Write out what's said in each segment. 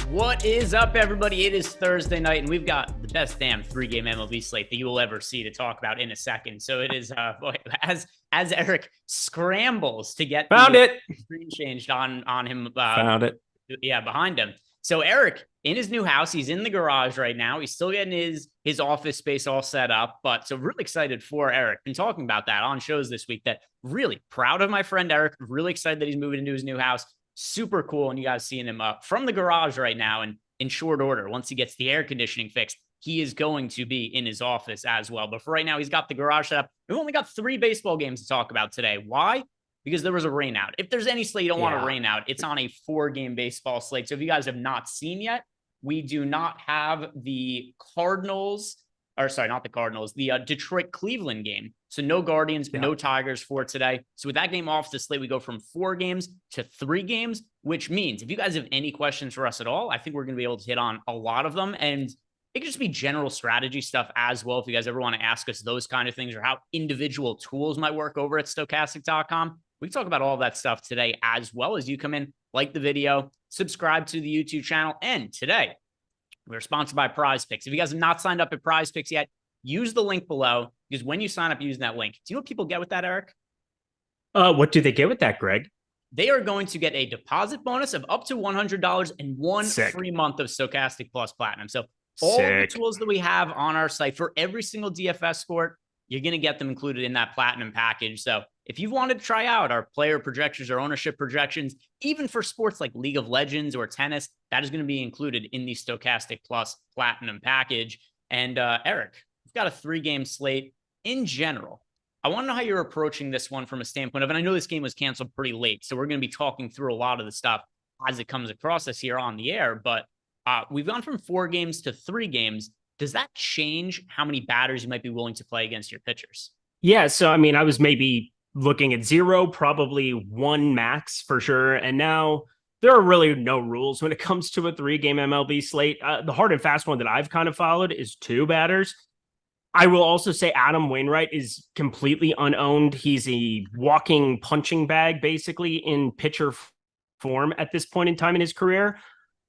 What is up, everybody? It is Thursday night, and we've got the best damn three-game MLB slate that you will ever see to talk about in a second. So it is, as Eric scrambles to get the screen changed on him. Found it. Yeah, behind him. So Eric, in his new house, he's in the garage right now. He's still getting his office space all set up. But so really excited for Eric. Been talking about that on shows this week. That really proud of my friend Eric. Really excited that he's moving into his new house. Super cool. And you guys seeing him from the garage right now. And in short order, once he gets the air conditioning fixed, he is going to be in his office as well. But for right now, he's got the garage set up. We've only got 3 baseball games to talk about today. Why? Because there was a rain out. If there's any slate you don't want to rain out, it's on a 4-game baseball slate. So if you guys have not seen yet, we do not have the Cardinals, or sorry, not the Cardinals, the Detroit-Cleveland game. So no Guardians, no Tigers for today. So with that game off the slate, we go from 4 games to 3 games, which means if you guys have any questions for us at all, I think we're going to be able to hit on a lot of them. And it could just be general strategy stuff as well. If you guys ever want to ask us those kind of things or how individual tools might work over at Stokastic.com, we can talk about all that stuff today, as well as you come in, like the video, subscribe to the YouTube channel. And today, we're sponsored by Prize Picks. If you guys have not signed up at Prize Picks yet, use the link below, because when you sign up using that link, do you know what people get with that, Eric? What do they get with that, Greg? They are going to get a deposit bonus of up to $100 and one free month of Stokastic Plus Platinum. So all the tools that we have on our site for every single DFS sport, you're going to get them included in that Platinum package. So if you wanted to try out our player projections or ownership projections, even for sports like League of Legends or tennis, that is going to be included in the Stokastic Plus Platinum package. And Eric, we've got a 3-game slate in general. I want to know how you're approaching this one from a standpoint of, and I know this game was canceled pretty late, so we're going to be talking through a lot of the stuff as it comes across us here on the air, but we've gone from 4 games to 3 games. Does that change how many batters you might be willing to play against your pitchers? Yeah, so I mean, I was maybe looking at 0, probably 1 max for sure. And now there are really no rules when it comes to a 3-game MLB slate. The hard and fast one that I've kind of followed is 2 batters. I will also say Adam Wainwright is completely unowned. He's a walking punching bag, basically, in pitcher form at this point in time in his career.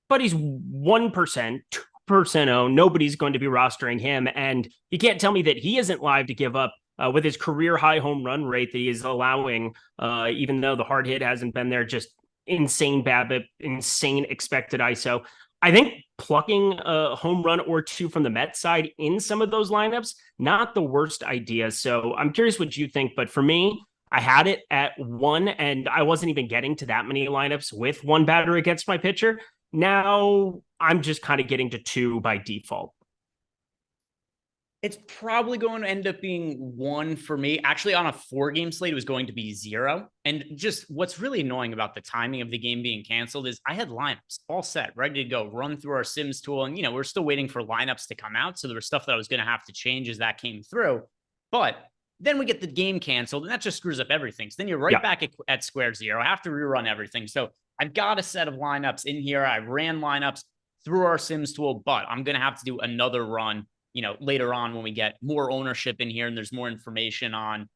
But he's 1%, 2% owned. Nobody's going to be rostering him. And you can't tell me that he isn't live to give up with his career high home run rate that he is allowing, even though the hard hit hasn't been there, just insane BABIP, insane expected ISO. I think plucking a home run or 2 from the Mets side in some of those lineups, not the worst idea. So I'm curious what you think. But for me, I had it at 1, and I wasn't even getting to that many lineups with 1 batter against my pitcher. Now I'm just kind of getting to 2 by default. It's probably going to end up being 1 for me. Actually, on a 4-game slate, it was going to be 0. And just what's really annoying about the timing of the game being canceled is I had lineups all set, ready to go, run through our Sims tool. And, we're still waiting for lineups to come out. So there was stuff that I was going to have to change as that came through. But then we get the game canceled, and that just screws up everything. So then you're right back at square 0. I have to rerun everything. So I've got a set of lineups in here. I ran lineups through our Sims tool, but I'm going to have to do another run later on when we get more ownership in here and there's more information on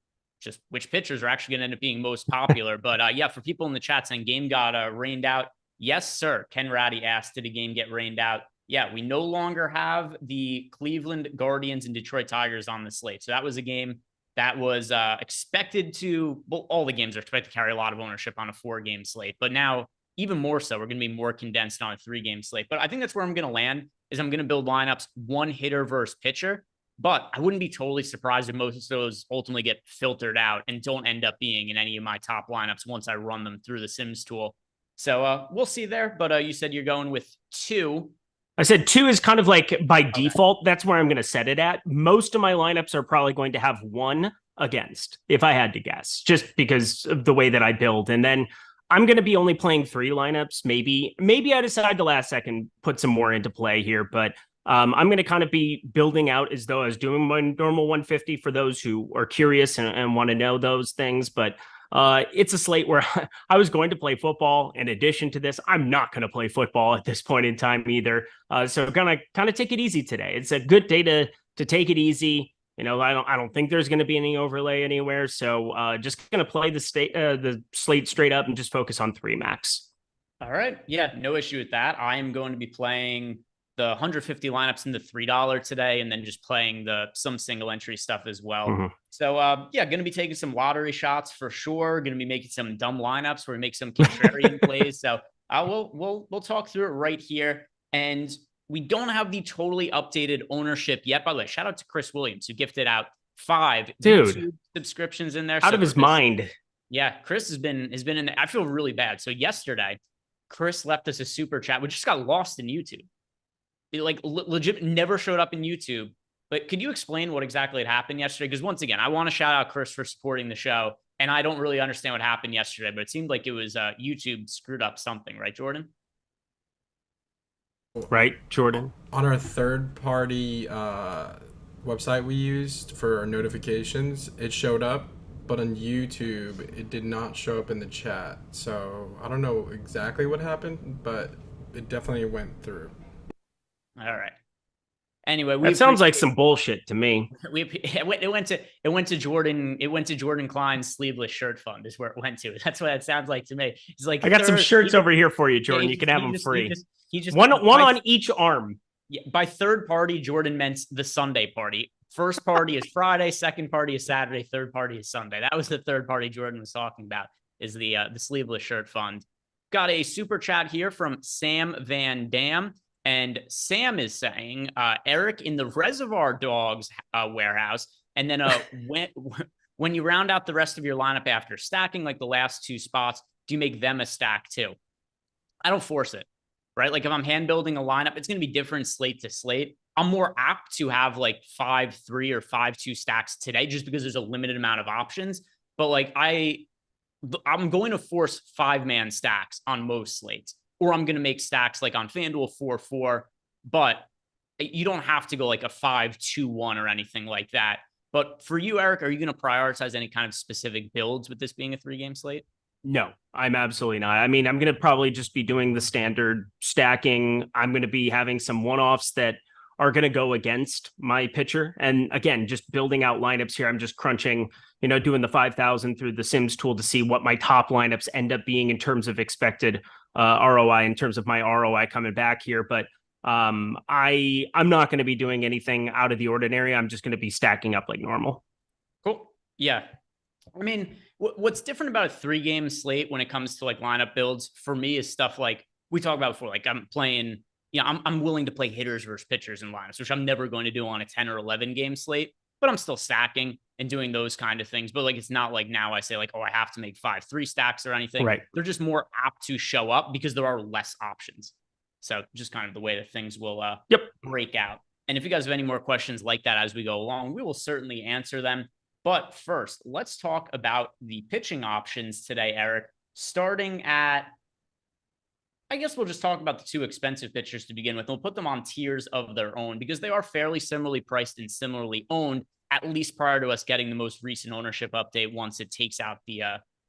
just which pitchers are actually going to end up being most popular. But yeah, for people in the chat saying game got rained out. Yes, sir. Ken Ratty asked, did the game get rained out? Yeah, we no longer have the Cleveland Guardians and Detroit Tigers on the slate. So that was a game that was expected to, well, all the games are expected to carry a lot of ownership on a 4-game slate. But now, even more so, we're going to be more condensed on a 3-game slate. But I think that's where I'm going to land. Is I'm going to build lineups 1 hitter versus pitcher, but I wouldn't be totally surprised if most of those ultimately get filtered out and don't end up being in any of my top lineups once I run them through the Sims tool. So we'll see there, but you said you're going with 2. I said 2 is kind of like by default. That's where I'm going to set it at. Most of my lineups are probably going to have 1 against, if I had to guess, just because of the way that I build. And then I'm going to be only playing 3 lineups. Maybe I decide the last second, put some more into play here, but I'm going to kind of be building out as though I was doing my normal 150 for those who are curious and want to know those things. But it's a slate where I was going to play football. In addition to this, I'm not going to play football at this point in time either. So I'm going to kind of take it easy today. It's a good day to take it easy. I don't think there's going to be any overlay anywhere. So just going to play the slate straight up and just focus on 3 max. All right. Yeah, no issue with that. I am going to be playing the 150 lineups in the $3 today, and then just playing some single entry stuff as well. Mhm. So yeah, going to be taking some lottery shots for sure. Going to be making some dumb lineups where we make some contrarian plays. So we'll talk through it right here. And we don't have the totally updated ownership yet. By the way, shout out to Chris Williams, who gifted out 5 YouTube subscriptions in there. Out of his mind. Yeah, Chris has been in. I feel really bad. So yesterday, Chris left us a super chat, which just got lost in YouTube. It legit never showed up in YouTube. But could you explain what exactly had happened yesterday? Because once again, I want to shout out Chris for supporting the show, and I don't really understand what happened yesterday. But it seemed like it was YouTube screwed up something, right, Jordan? Right, Jordan? On our third-party website we used for our notifications, it showed up, but on YouTube, it did not show up in the chat. So I don't know exactly what happened, but it definitely went through. All right. Anyway, that sounds like some bullshit to me. It went to Jordan. It went to Jordan Klein's sleeveless shirt fund is where it went to. That's what it sounds like to me. He's like, I got some shirts over here for you, Jordan. You can have them free. He just one on each arm. Yeah, by third party, Jordan meant the Sunday party. First party is Friday, second party is Saturday, third party is Sunday. That was the third party Jordan was talking about, is the sleeveless shirt fund. Got a super chat here from Sam Van Dam. And Sam is saying, Eric, in the Reservoir Dogs warehouse, and then when you round out the rest of your lineup after stacking, like the last 2 spots, do you make them a stack too? I don't force it, right? Like if I'm hand building a lineup, it's going to be different slate to slate. I'm more apt to have like 5-3 or 5-2 stacks today just because there's a limited amount of options. But like I'm going to force 5-man stacks on most slates. Or I'm going to make stacks like on FanDuel 4-4, but you don't have to go like a 5-2-1 or anything like that. But for you, Eric, are you going to prioritize any kind of specific builds with this being a 3-game slate? No, I'm absolutely not. I mean, I'm going to probably just be doing the standard stacking. I'm going to be having some one-offs that are going to go against my pitcher. And again, just building out lineups here. I'm just crunching, doing the 5,000 through the Sims tool to see what my top lineups end up being in terms of expected ROI, in terms of my ROI coming back here. But I'm not going to be doing anything out of the ordinary. I'm just going to be stacking up like normal. Cool. Yeah. I mean, what's different about a 3-game slate when it comes to like lineup builds for me is stuff like we talked about before. Like I'm playing, I'm willing to play hitters versus pitchers in lineups, which I'm never going to do on a 10 or 11 game slate, but I'm still stacking and doing those kind of things. But like, it's not like now I say like, oh, I have to make 5-3 stacks or anything. Right. They're just more apt to show up because there are less options. So just kind of the way that things will break out. And if you guys have any more questions like that as we go along, we will certainly answer them. But first, let's talk about the pitching options today, Eric. Starting at, I guess we'll just talk about the 2 expensive pitchers to begin with. We'll put them on tiers of their own because they are fairly similarly priced and similarly owned, at least prior to us getting the most recent ownership update once it takes out the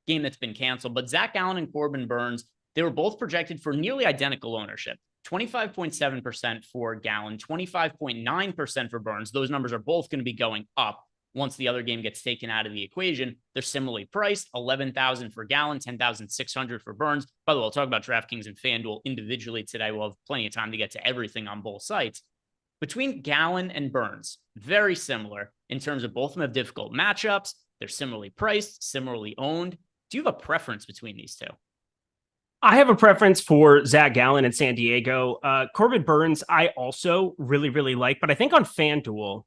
game that's been canceled. But Zach Gallen and Corbin Burnes, they were both projected for nearly identical ownership. 25.7% for Gallen, 25.9% for Burnes. Those numbers are both going to be going up once the other game gets taken out of the equation. They're similarly priced, $11,000 for Gallen, $10,600 for Burnes. By the way, we'll talk about DraftKings and FanDuel individually today. We'll have plenty of time to get to everything on both sites. Between Gallen and Burnes, very similar in terms of both of them have difficult matchups. They're similarly priced, similarly owned. Do you have a preference between these two? I have a preference for Zach Gallen in San Diego. Corbin Burnes, I also really, really like, but I think on FanDuel,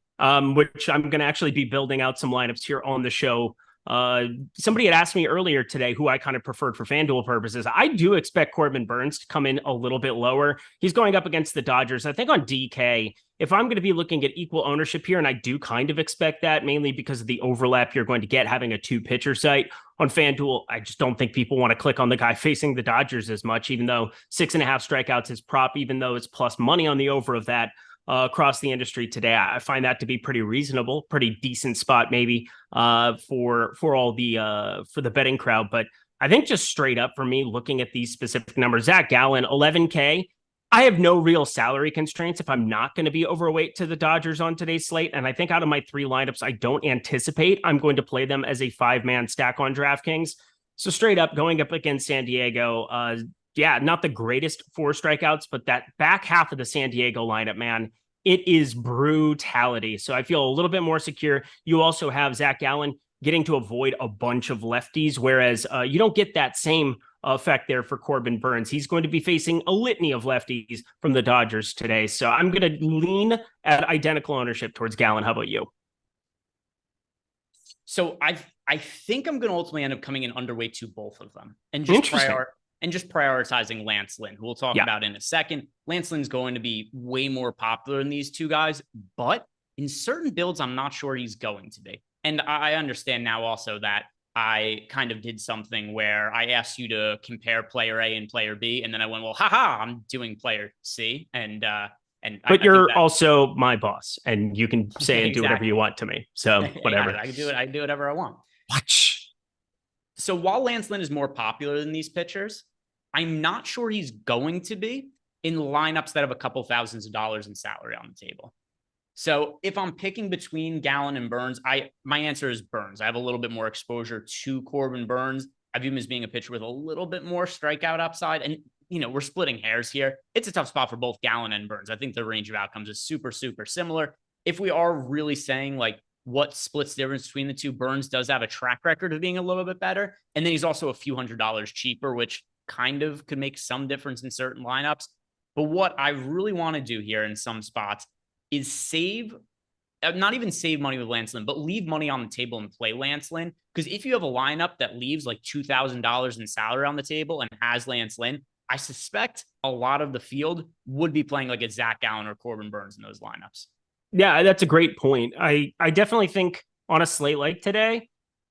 which I'm going to actually be building out some lineups here on the show. Somebody had asked me earlier today who I kind of preferred for FanDuel purposes. I do expect Corbin Burnes to come in a little bit lower. He's going up against the Dodgers. I think on DK, if I'm going to be looking at equal ownership here, and I do kind of expect that mainly because of the overlap you're going to get having a 2-pitcher site on FanDuel, I just don't think people want to click on the guy facing the Dodgers as much, even though 6.5 strikeouts is prop, even though it's plus money on the over of that. Across the industry today, I find that to be pretty reasonable, pretty decent spot maybe for the betting crowd. But I think just straight up for me, looking at these specific numbers, Zach Gallen, $11K. I have no real salary constraints if I'm not going to be overweight to the Dodgers on today's slate. And I think out of my 3 lineups, I don't anticipate I'm going to play them as a 5-man stack on DraftKings. So straight up going up against San Diego, yeah, not the greatest 4 strikeouts, but that back half of the San Diego lineup, man, it is brutality. So I feel a little bit more secure. You also have Zach Gallen getting to avoid a bunch of lefties, whereas you don't get that same effect there for Corbin Burnes. He's going to be facing a litany of lefties from the Dodgers today. So I'm going to lean at identical ownership towards Gallen. How about you? So I think I'm going to ultimately end up coming in underweight to both of them and just prioritizing Lance Lynn, who we'll talk about in a second. Lance Lynn's going to be way more popular than these two guys, but in certain builds, I'm not sure he's going to be. And I understand now also that I kind of did something where I asked you to compare player A and player B, and then I went, well, haha, I'm doing player C. But you're also my boss, and you can say and do whatever you want to me. So whatever. I can do whatever I want. Watch. So while Lance Lynn is more popular than these pitchers, I'm not sure he's going to be in lineups that have a couple thousands of dollars in salary on the table. So if I'm picking between Gallen and Burnes, my answer is Burnes. I have a little bit more exposure to Corbin Burnes. I view him as being a pitcher with a little bit more strikeout upside. And, we're splitting hairs here. It's a tough spot for both Gallen and Burnes. I think the range of outcomes is super, super similar. If we are really saying like what splits the difference between the two, Burnes does have a track record of being a little bit better. And then he's also a few $100s cheaper, which kind of could make some difference in certain lineups. But what I really want to do here in some spots is not even save money with Lance Lynn, but leave money on the table and play Lance Lynn. Because if you have a lineup that leaves like $2,000 in salary on the table and has Lance Lynn, I suspect a lot of the field would be playing like a Zach Gallen or Corbin Burnes in those lineups. Yeah, that's a great point. I definitely think on a slate like today,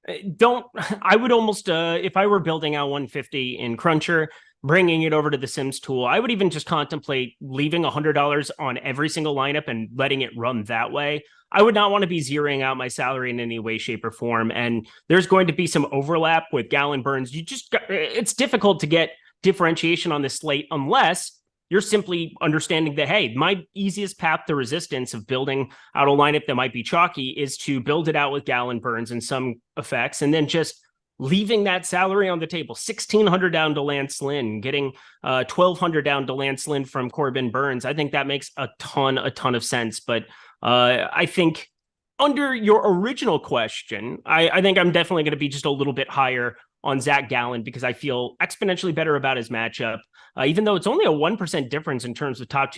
I would almost, if I were building out 150 in Cruncher, bringing it over to the Sims tool, I would even just contemplate leaving $100 on every single lineup and letting it run that way. I would not want to be zeroing out my salary in any way, shape, or form. And there's going to be some overlap with Gallen Burnes. It's difficult to get differentiation on this slate unless you're simply understanding that, hey, my easiest path to resistance of building out a lineup that might be chalky is to build it out with Gallen Burnes and some effects, and then just leaving that salary on the table. $1,600 down to Lance Lynn, getting $1,200 down to Lance Lynn from Corbin Burnes. I think that makes a ton of sense. But I think under your original question, I think I'm definitely going to be just a little bit higher on Zach Gallen because I feel exponentially better about his matchup, even though it's only a 1% difference in terms of top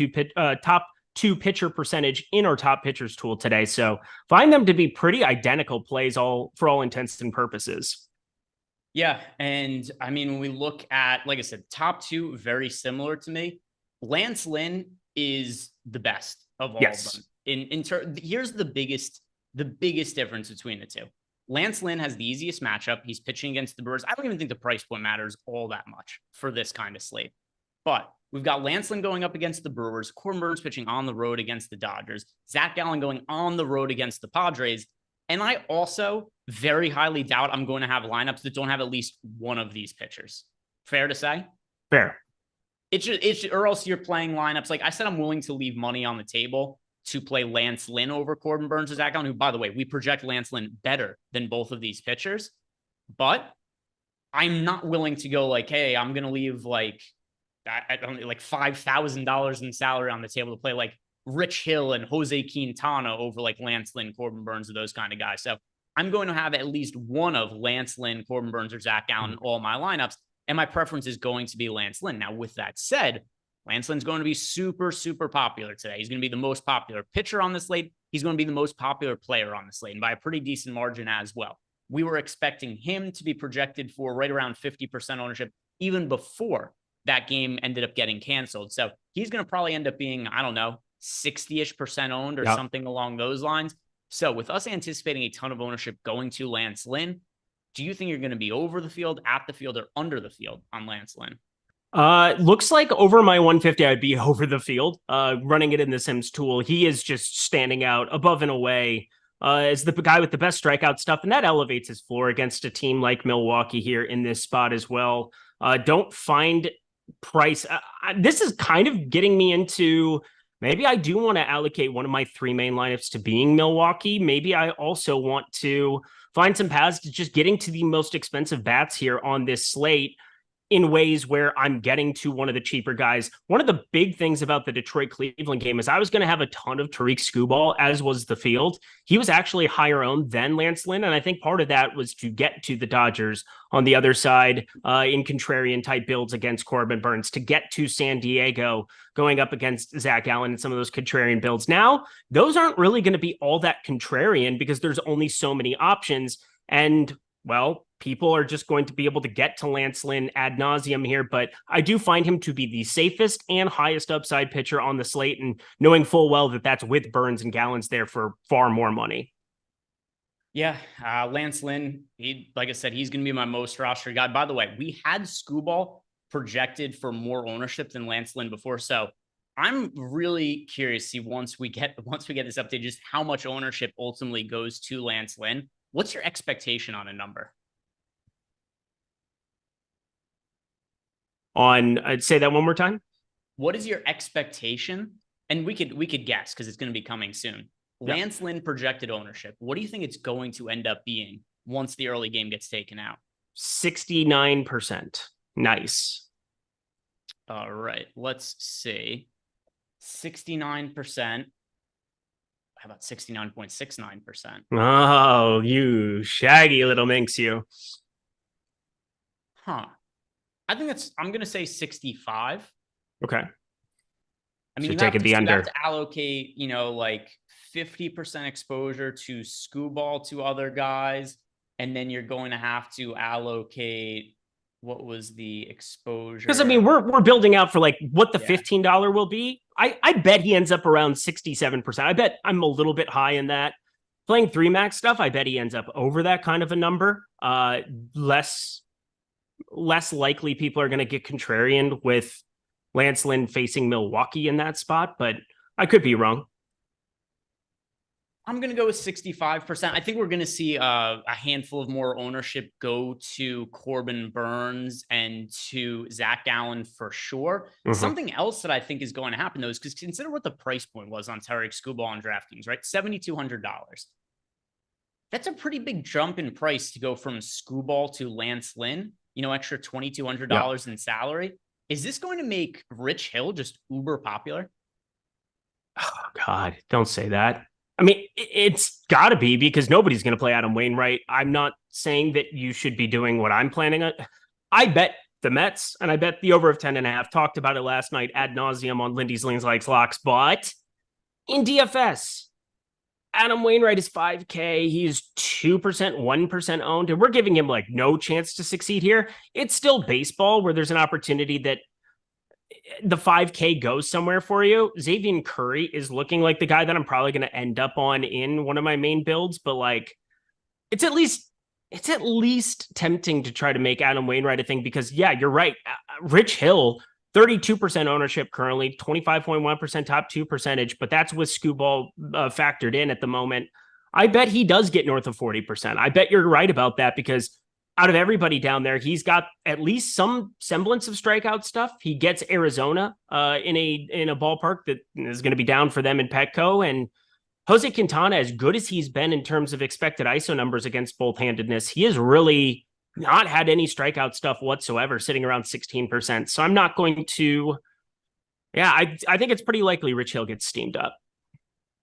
two pitcher percentage in our top pitchers tool today. So find them to be pretty identical plays for all intents and purposes. Yeah. And I mean, when we look at, like I said, top two, very similar to me. Lance Lynn is the best of all of them. Here's the biggest difference between the two. Lance Lynn has the easiest matchup. He's pitching against the Brewers. I don't even think the price point matters all that much for this kind of slate. But we've got Lance Lynn going up against the Brewers, Corbin Burnes pitching on the road against the Dodgers, Zach Gallen going on the road against the Padres. And I also very highly doubt I'm going to have lineups that don't have at least one of these pitchers. Fair to say? Fair. Or else you're playing lineups. Like I said, I'm willing to leave money on the table to play Lance Lynn over Corbin Burnes or Zach Gallen, who, by the way, we project Lance Lynn better than both of these pitchers. But I'm not willing to go like, hey, I'm going to leave like $5,000 in salary on the table to play like Rich Hill and Jose Quintana over like Lance Lynn, Corbin Burnes, or those kind of guys. So I'm going to have at least one of Lance Lynn, Corbin Burnes, or Zach Gallen in all my lineups. And my preference is going to be Lance Lynn. Now, with that said, Lance Lynn's going to be super, super popular today. He's going to be the most popular pitcher on the slate. He's going to be the most popular player on the slate, and by a pretty decent margin as well. We were expecting him to be projected for right around 50% ownership even before that game ended up getting canceled. So he's going to probably end up being, 60-ish% owned or something along those lines. So with us anticipating a ton of ownership going to Lance Lynn, do you think you're going to be over the field, at the field, or under the field on Lance Lynn? Looks like over my 150, I'd be over the field, running it in the Sims tool. He is just standing out above and away as the guy with the best strikeout stuff, and that elevates his floor against a team like Milwaukee here in this spot as well. Don't find price. This is kind of getting me into maybe I do want to allocate one of my three main lineups to being Milwaukee. Maybe I also want to find some paths to just getting to the most expensive bats here on this slate. in ways where I'm getting to one of the cheaper guys. One of the big things about the Detroit-Cleveland game is I was going to have a ton of Tariq Skubal, as was the field. He was actually higher owned than Lance Lynn, and I think part of that was to get to the Dodgers on the other side in contrarian-type builds against Corbin Burns, to get to San Diego going up against Zach Allen and some of those contrarian builds. Now, those aren't really going to be all that contrarian because there's only so many options, and well, people are just going to be able to get to Lance Lynn ad nauseum here, but I do find him to be the safest and highest upside pitcher on the slate, and knowing full well that that's with Burns and Gallons there for far more money. Yeah, Lance Lynn, like I said, he's going to be my most rostered guy. By the way, we had Skubal projected for more ownership than Lance Lynn before, so I'm really curious to see once we get this update, just how much ownership ultimately goes to Lance Lynn. What's your expectation on a number? I'd say that one more time. What is your expectation? And we could guess because it's going to be coming soon. Lance Lynn projected ownership. What do you think it's going to end up being once the early game gets taken out? 69%. Nice. All right. Let's see. 69%. How about 69.69%? Oh, you shaggy little minx, you. Huh. I'm going to say 65. Okay. I mean, so taking the under. You have to allocate, like 50% exposure to Skubal to other guys. And then you're going to have to allocate, what was the exposure? Because, I mean, we're building out for like what the $15 will be. I bet he ends up around 67%. I bet I'm a little bit high in that. Playing 3-max stuff, I bet he ends up over that kind of a number. Less likely people are going to get contrarian with Lance Lynn facing Milwaukee in that spot, but I could be wrong. I'm going to go with 65%. I think we're going to see a handful of more ownership go to Corbin Burns and to Zach Allen for sure. Mm-hmm. Something else that I think is going to happen, though, is because consider what the price point was on Tariq Skubal on DraftKings, right? $7,200. That's a pretty big jump in price to go from Skubal to Lance Lynn, extra $2,200 in salary. Is this going to make Rich Hill just uber popular? Oh, God, don't say that. I mean, it's got to be because nobody's going to play Adam Wainwright. I'm not saying that you should be doing what I'm planning on. I bet the Mets and I bet the over of 10.5. Talked about it last night ad nauseum on Lindy's Lings Likes Locks. But in DFS, Adam Wainwright is 5K. He's 2%, 1% owned, and we're giving him like no chance to succeed here. It's still baseball where there's an opportunity that the 5K goes somewhere for you. Xavier Curry is looking like the guy that I'm probably going to end up on in one of my main builds, but like it's at least tempting to try to make Adam Wainwright a thing because you're right. Rich Hill, 32% ownership currently, 25.1% top 2 percentage, but that's with Skubal factored in at the moment. I bet he does get north of 40%. I bet you're right about that because out of everybody down there, he's got at least some semblance of strikeout stuff. He gets Arizona in a ballpark that is going to be down for them in Petco. And Jose Quintana, as good as he's been in terms of expected ISO numbers against both-handedness, he has really not had any strikeout stuff whatsoever, sitting around 16%. So I'm not going to. I think it's pretty likely Rich Hill gets steamed up.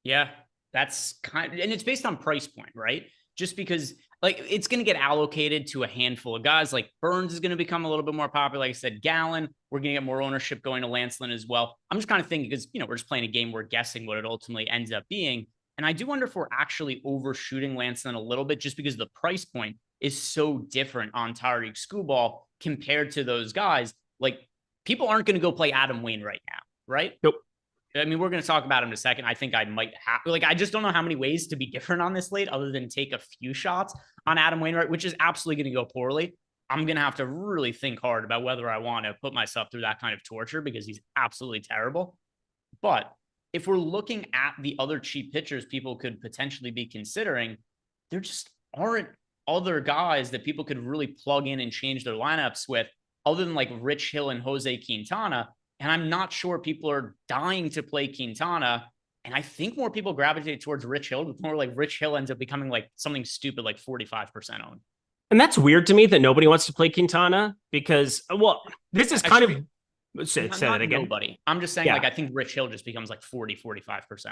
Yeah, that's and it's based on price point, right? Just because it's going to get allocated to a handful of guys. Like Burns is going to become a little bit more popular. Like I said, Gallen, we're going to get more ownership going to Lance Lynn as well. I'm just kind of thinking because, we're just playing a game. We're guessing what it ultimately ends up being. And I do wonder if we're actually overshooting Lance Lynn a little bit just because the price point is so different on Tariq Skubal compared to those guys. Like people aren't going to go play Adam Wainwright now, right? Nope. I mean, we're going to talk about him in a second. I think I might have, I just don't know how many ways to be different on this slate other than take a few shots on Adam Wainwright, which is absolutely going to go poorly. I'm going to have to really think hard about whether I want to put myself through that kind of torture because he's absolutely terrible. But if we're looking at the other cheap pitchers people could potentially be considering, there just aren't other guys that people could really plug in and change their lineups with other than like Rich Hill and Jose Quintana. And I'm not sure people are dying to play Quintana. And I think more people gravitate towards Rich Hill, more like Rich Hill ends up becoming like something stupid, like 45% owned. And that's weird to me that nobody wants to play Quintana because, well, this is kind of say that again. Nobody. I'm just saying, like, I think Rich Hill just becomes like 45%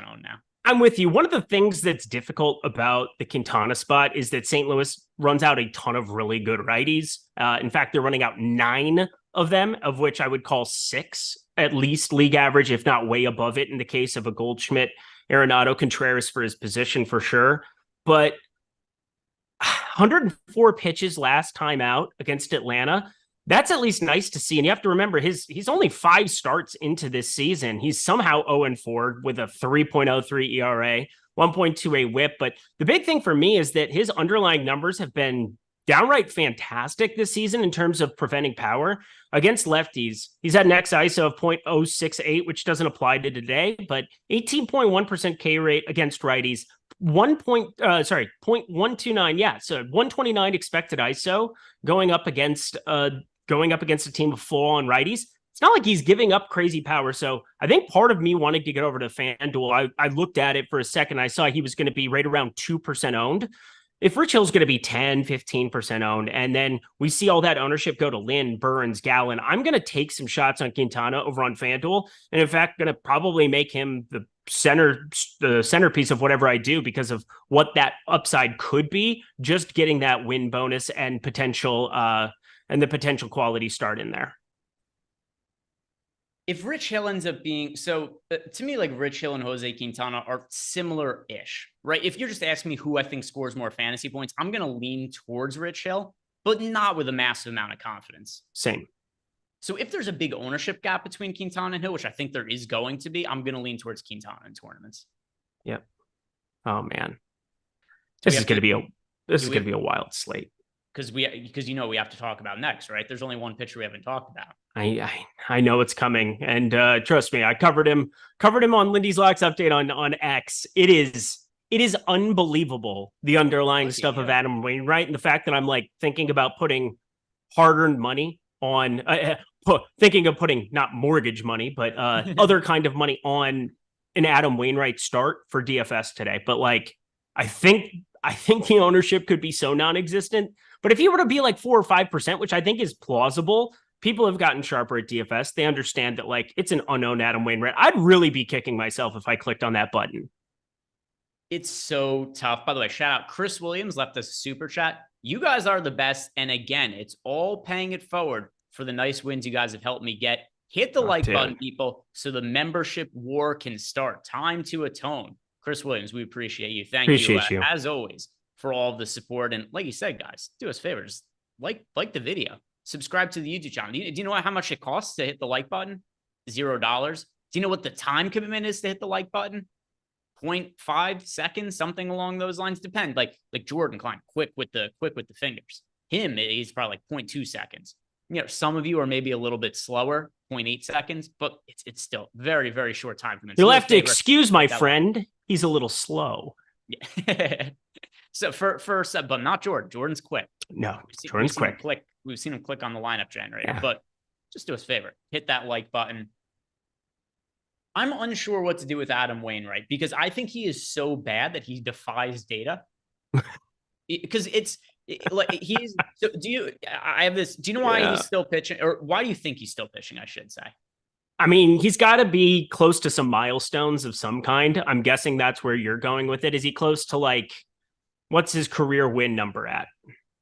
owned now. I'm with you. One of the things that's difficult about the Quintana spot is that St. Louis runs out a ton of really good righties. In fact, they're running out 9 of them, of which I would call 6 at least league average, if not way above it in the case of a Goldschmidt, Arenado, Contreras for his position for sure. But 104 pitches last time out against Atlanta. That's at least nice to see. And you have to remember he's only 5 starts into this season. He's somehow 0-4 with a 3.03 ERA, 1.28 whip. But the big thing for me is that his underlying numbers have been downright fantastic this season in terms of preventing power against lefties. He's had an XISO of 0.068, which doesn't apply to today, but 18.1% K rate against righties. 0.129. Yeah. So 129 expected ISO going up against a team of full on righties. It's not like he's giving up crazy power. So I think part of me wanting to get over to FanDuel, I looked at it for a second. I saw he was going to be right around 2% owned. If Rich Hill's going to be 10, 15% owned, and then we see all that ownership go to Lynn, Burns, Gallen, I'm going to take some shots on Quintana over on FanDuel. And in fact, going to probably make him the centerpiece of whatever I do because of what that upside could be, just getting that win bonus and the potential quality start in there. If Rich Hill ends up being to me, like Rich Hill and Jose Quintana are similar-ish, right? If you're just asking me who I think scores more fantasy points, I'm going to lean towards Rich Hill, but not with a massive amount of confidence. Same. So if there's a big ownership gap between Quintana and Hill, which I think there is going to be, I'm going to lean towards Quintana in tournaments. Yep. Oh man, this is going to be a wild slate. Because we have to talk about next, right? There's only one pitcher we haven't talked about. I know it's coming, and trust me, I covered him on Lindy's Locks update on X. It is unbelievable, the underlying stuff of Adam Wainwright, and the fact that I'm like thinking about putting hard-earned money on, thinking of putting not mortgage money, but other kind of money on an Adam Wainwright start for DFS today. But like, I think the ownership could be so non-existent. But if he were to be like 4 or 5%, which I think is plausible, people have gotten sharper at DFS. They understand that like it's an unknown Adam Wainwright. I'd really be kicking myself if I clicked on that button. It's so tough. By the way, shout out Chris Williams left us a super chat. You guys are the best. And again, it's all paying it forward for the nice wins you guys have helped me get. Hit the like button, people, so the membership war can start. Time to atone. Chris Williams, we appreciate you. Thank you, as always, for all of the support. And like you said, guys, do us a favor. Just like the video. Subscribe to the YouTube channel. Do you know how much it costs to hit the like button? $0. Do you know what the time commitment is to hit the like button? 0.5 seconds, something along those lines. Depend. Like Jordan Klein, quick with the fingers. He's probably like 0.2 seconds. You know, some of you are maybe a little bit slower, 0.8 seconds, but it's still very, very short time commitment. You'll have to excuse my friend. He's a little slow. Yeah. So but not Jordan. Jordan's quick. No, Jordan's quick. We've seen him click on the lineup generator. Yeah. But just do us a favor. Hit that like button. I'm unsure what to do with Adam Wainwright because I think he is so bad that he defies data. Because he's. So I have this. Do you know why he's still pitching, or why do you think he's still pitching? I should say. I mean, he's got to be close to some milestones of some kind. I'm guessing that's where you're going with it. Is he close to like, what's his career win number at?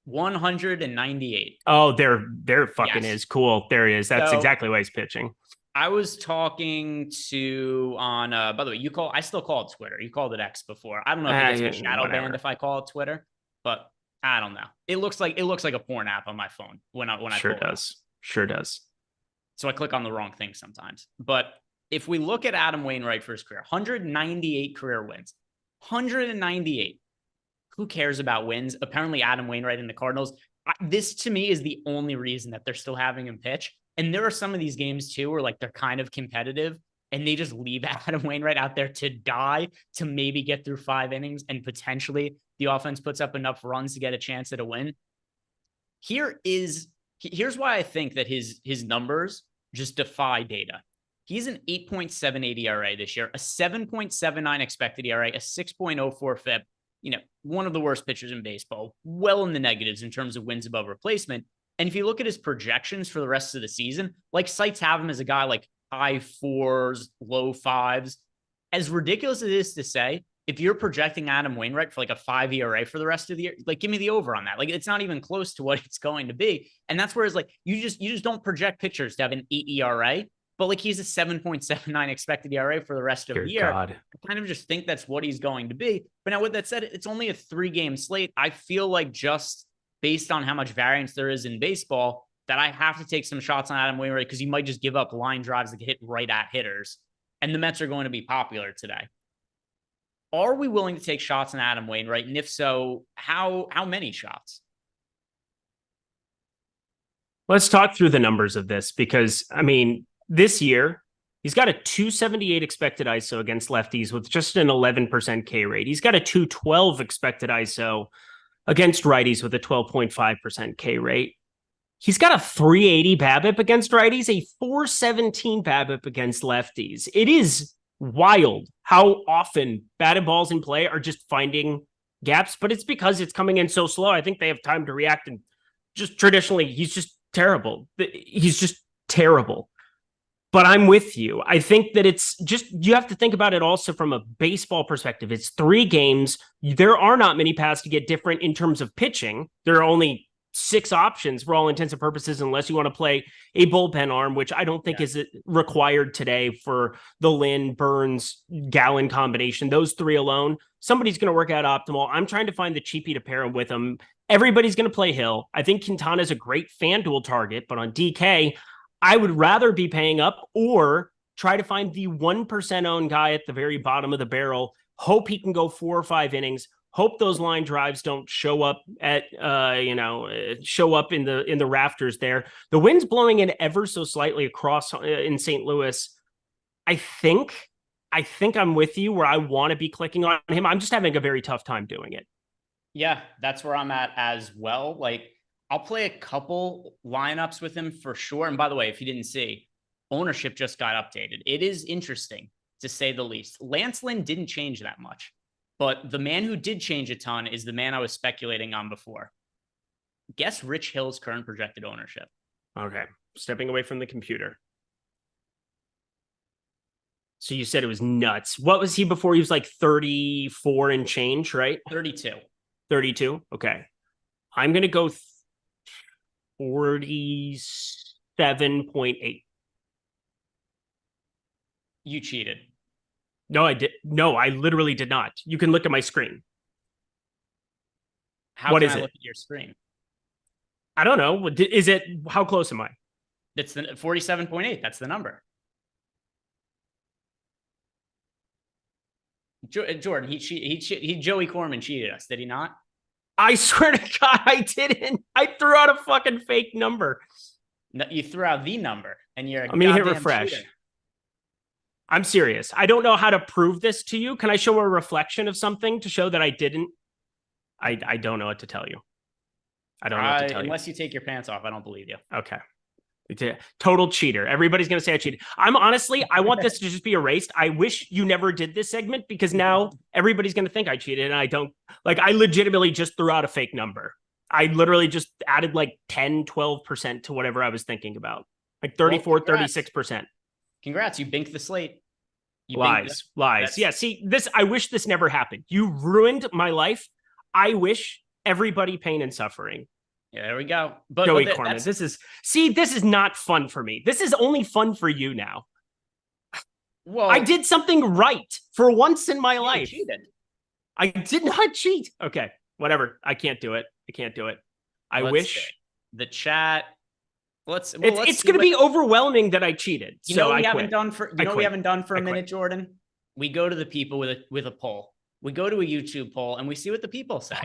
198. Oh, there fucking is. Cool. There he is. That's exactly why he's pitching. I was talking to on, by the way, I still call it Twitter. You called it X before. I don't know if it gets shadow banned if I call it Twitter, but I don't know. It looks like a porn app on my phone when I sure does. Sure does. So I click on the wrong thing sometimes. But if we look at Adam Wainwright for his career, 198 career wins, 198. Who cares about wins? Apparently Adam Wainwright and the Cardinals. This to me is the only reason that they're still having him pitch. And there are some of these games too, where like they're kind of competitive and they just leave Adam Wainwright out there to die to maybe get through 5 innings and potentially the offense puts up enough runs to get a chance at a win. Here's why I think that his numbers just defy data. He's an 8.78 ERA this year, a 7.79 expected ERA, a 6.04 FIP, one of the worst pitchers in baseball, well in the negatives in terms of wins above replacement. And if you look at his projections for the rest of the season, like sites have him as a guy like high fours, low fives. As ridiculous as it is to say, if you're projecting Adam Wainwright for like a 5 ERA for the rest of the year, like give me the over on that. Like it's not even close to what it's going to be. And that's where it's like, you just don't project pitchers to have an 8 ERA, but like he's a 7.79 expected ERA for the rest of the year. God. I kind of just think that's what he's going to be. But now with that said, it's only a 3-game slate. I feel like just based on how much variance there is in baseball, that I have to take some shots on Adam Wainwright because you might just give up line drives that hit right at hitters. And the Mets are going to be popular today. Are we willing to take shots on Adam Wainwright? And if so, how many shots? Let's talk through the numbers of this because, I mean, this year, he's got a 278 expected ISO against lefties with just an 11% K rate. He's got a 212 expected ISO against righties with a 12.5% K rate. He's got a 380 BABIP against righties, a 417 BABIP against lefties. It is wild how often batted balls in play are just finding gaps, but it's because it's coming in so slow. I think they have time to react, and just traditionally, he's just terrible. He's just terrible. But I'm with you. I think that it's just, you have to think about it also from a baseball perspective. It's 3 games. There are not many paths to get different in terms of pitching. There are only 6 options for all intents and purposes, unless you want to play a bullpen arm, which I don't think is required today for the Lynn, Burns, Gallen combination. Those 3 alone, somebody's going to work out optimal. I'm trying to find the cheapie to pair him with him. Everybody's going to play Hill. I think Quintana is a great FanDuel target, but on DK, I would rather be paying up or try to find the 1% owned guy at the very bottom of the barrel. Hope he can go 4 or 5 innings. Hope those line drives don't show up at, show up in the rafters there. The wind's blowing in ever so slightly across in St. Louis. I think I'm with you where I want to be clicking on him. I'm just having a very tough time doing it. Yeah, that's where I'm at as well. Like, I'll play a couple lineups with him for sure. And by the way, if you didn't see, ownership just got updated. It is interesting, to say the least. Lance Lynn didn't change that much, but the man who did change a ton is the man I was speculating on before. Guess Rich Hill's current projected ownership. Okay, stepping away from the computer. So you said it was nuts. What was he before? He was like 34 and change, right? 32. 32? Okay. I'm going to go 47.8. You cheated. No, I did. No, I literally did not. You can look at my screen. What is it? Look at your screen? I don't know. Is it, how close am I? It's the 47.8. That's the number. Jordan, he Joey Corman cheated us, did he not? I swear to God, I didn't. I threw out a fucking fake number. No, you threw out the number, and you're. Let me hit refresh. Cheater. I'm serious. I don't know how to prove this to you. Can I show a reflection of something to show that I didn't? I don't know what to tell you. I don't know what to tell you. Unless you take your pants off, I don't believe you. Okay. Total cheater. Everybody's going to say I cheated. I want this to just be erased. I wish you never did this segment because now everybody's going to think I cheated and I don't. Like, I legitimately just threw out a fake number. I literally just added like 10, 12% to whatever I was thinking about. Like 34, 36%. Congrats. You binked the slate. Lies. Yeah, see, I wish this never happened. You ruined my life. I wish everybody pain and suffering. Yeah, there we go. Joey Corman, this is not fun for me. This is only fun for you now. Well, I did something right for once in my life. Cheated. I did not cheat. Okay, whatever. I can't do it. I wish the chat. It's going to be overwhelming that I cheated. We haven't done for a minute, Jordan. We go to the people with a poll. We go to a YouTube poll and we see what the people say.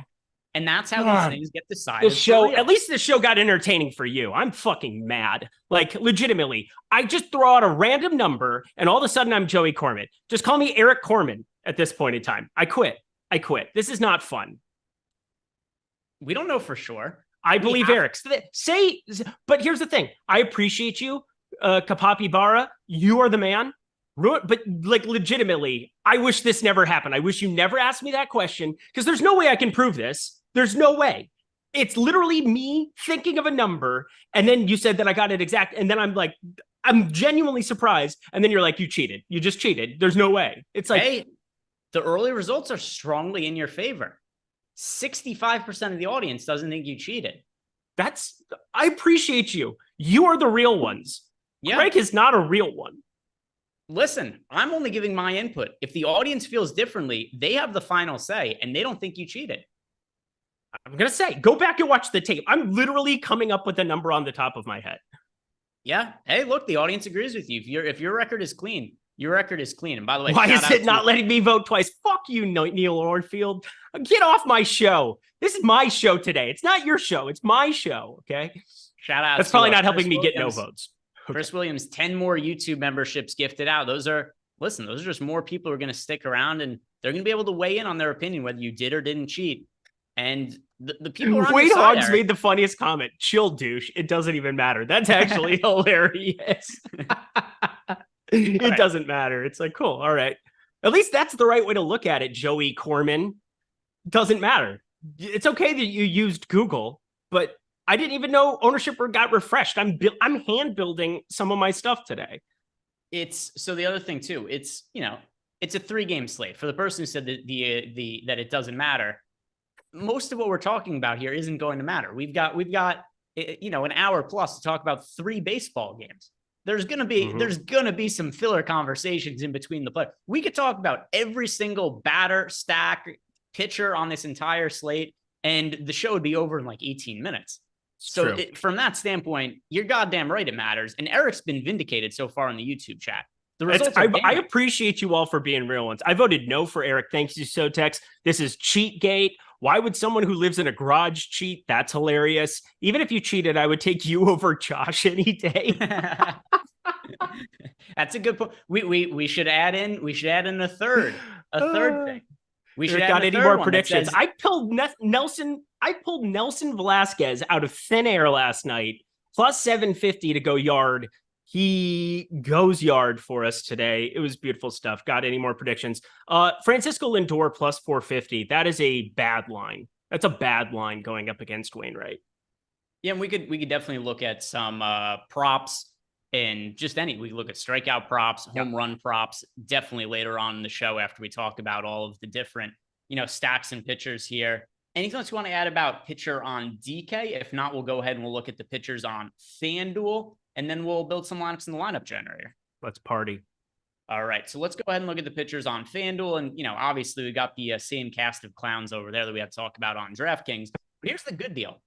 And that's how these things get decided. At least the show got entertaining for you. I'm fucking mad. Like, legitimately. I just throw out a random number and all of a sudden I'm Joey Corman. Just call me Eric Corman at this point in time. I quit. This is not fun. We don't know for sure. I believe Eric. But here's the thing. I appreciate you, Kapapi Bara. You are the man. But like legitimately, I wish this never happened. I wish you never asked me that question because there's no way I can prove this. There's no way. It's literally me thinking of a number, and then you said that I got it exact, and then I'm like, I'm genuinely surprised, and then you're like, you cheated. You just cheated. There's no way. It's like, hey, the early results are strongly in your favor. 65% of the audience doesn't think you cheated. I appreciate you. You are the real ones. Yeah. Greg is not a real one. Listen, I'm only giving my input. If the audience feels differently, they have the final say, and they don't think you cheated. I'm going to say, go back and watch the tape. I'm literally coming up with a number on the top of my head. Yeah. Hey, look, the audience agrees with you. If your record is clean, your record is clean. And by the way, why is it not letting me vote twice? Fuck you, Neil Orfield. Get off my show. This is my show today. It's not your show. It's my show. Okay. Shout out. That's probably not helping me get no votes. Okay. Chris Williams, 10 more YouTube memberships gifted out. Those are just more people who are going to stick around, and they're going to be able to weigh in on their opinion, whether you did or didn't cheat. And the people are on Wade your side, Hogs made the funniest comment. Chill, douche. It doesn't even matter. That's actually hilarious. It doesn't matter. It's like, cool. All right. At least that's the right way to look at it, Joey Corman. Doesn't matter. It's okay that you used Google, but I didn't even know ownership got refreshed. I'm hand building some of my stuff today. So the other thing too, it's a 3-game slate. For the person who said that that it doesn't matter, most of what we're talking about here isn't going to matter. We've got an hour plus to talk about 3 baseball games. There's gonna be some filler conversations in between the play. We could talk about every single batter, stack, pitcher on this entire slate, and the show would be over in like 18 minutes. So from that standpoint, you're goddamn right it matters. And Eric's been vindicated so far in the YouTube chat. The results I appreciate you all for being real ones. I voted no for Eric. Thanks you, Sotex. This is Cheatgate. Why would someone who lives in a garage cheat? That's hilarious. Even if you cheated, I would take you over Josh any day. That's a good point. We should add in a third thing. We should got any more predictions. I pulled Nelson Velasquez out of thin air last night, plus 750 to go yard. He goes yard for us today. It was beautiful stuff. Got any more predictions? Francisco Lindor plus 450. That is a bad line. That's a bad line going up against Wainwright. Yeah, and we could definitely look at some props and we could look at strikeout props, home run props, definitely later on in the show after we talk about all of the different, stacks and pitchers here. Anything else you want to add about pitcher on DK? If not, we'll go ahead and we'll look at the pitchers on FanDuel, and then we'll build some lineups in the lineup generator. Let's party. All right, so let's go ahead and look at the pitchers on FanDuel. And, obviously we got the same cast of clowns over there that we had to talk about on DraftKings. But here's the good deal.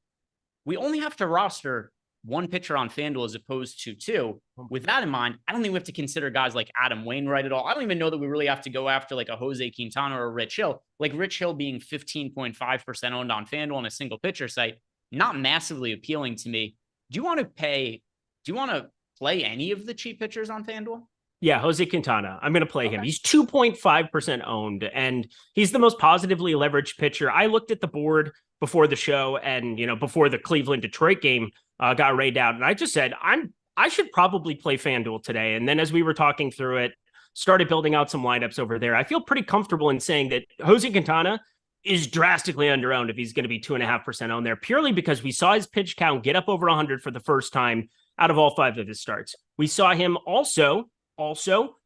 We only have to roster one pitcher on FanDuel as opposed to 2. With that in mind, I don't think we have to consider guys like Adam Wainwright at all. I don't even know that we really have to go after like a Jose Quintana or a Rich Hill. Like Rich Hill being 15.5% owned on FanDuel on a single pitcher site, not massively appealing to me. Do you want to play any of the cheap pitchers on FanDuel? Yeah, Jose Quintana. I'm going to play him. He's 2.5% owned, and he's the most positively leveraged pitcher. I looked at the board before the show and, before the Cleveland-Detroit game got rained out, and I just said, I should probably play FanDuel today. And then as we were talking through it, started building out some lineups over there. I feel pretty comfortable in saying that Jose Quintana is drastically underowned if he's going to be 2.5% owned there, purely because we saw his pitch count get up over 100 for the first time out of all 5 of his starts. We saw him also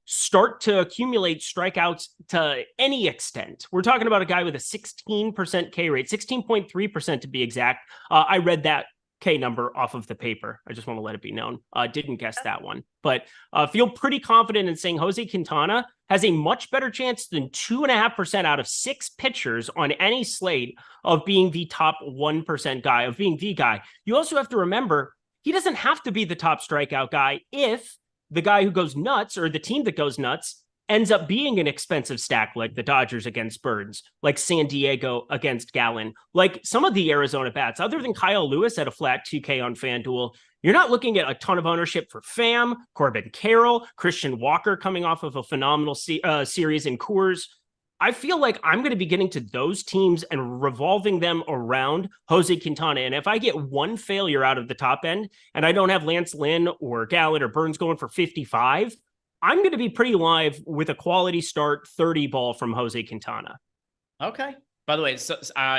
start to accumulate strikeouts to any extent. We're talking about a guy with a 16% K rate, 16.3% to be exact. I read that K number off of the paper. I just want to let it be known. Didn't guess that one, but feel pretty confident in saying Jose Quintana has a much better chance than 2.5% out of 6 pitchers on any slate of being the top 1% guy, of being the guy. You also have to remember, he doesn't have to be the top strikeout guy if the guy who goes nuts or the team that goes nuts ends up being an expensive stack like the Dodgers against Burns, like San Diego against Gallen, like some of the Arizona bats, other than Kyle Lewis at a flat 2K on FanDuel. You're not looking at a ton of ownership for Pham, Corbin Carroll, Christian Walker coming off of a phenomenal series in Coors. I feel like I'm going to be getting to those teams and revolving them around Jose Quintana. And if I get one failure out of the top end and I don't have Lance Lynn or Gallen or Burns going for 55, I'm going to be pretty live with a quality start 30 ball from Jose Quintana. Okay. By the way, so,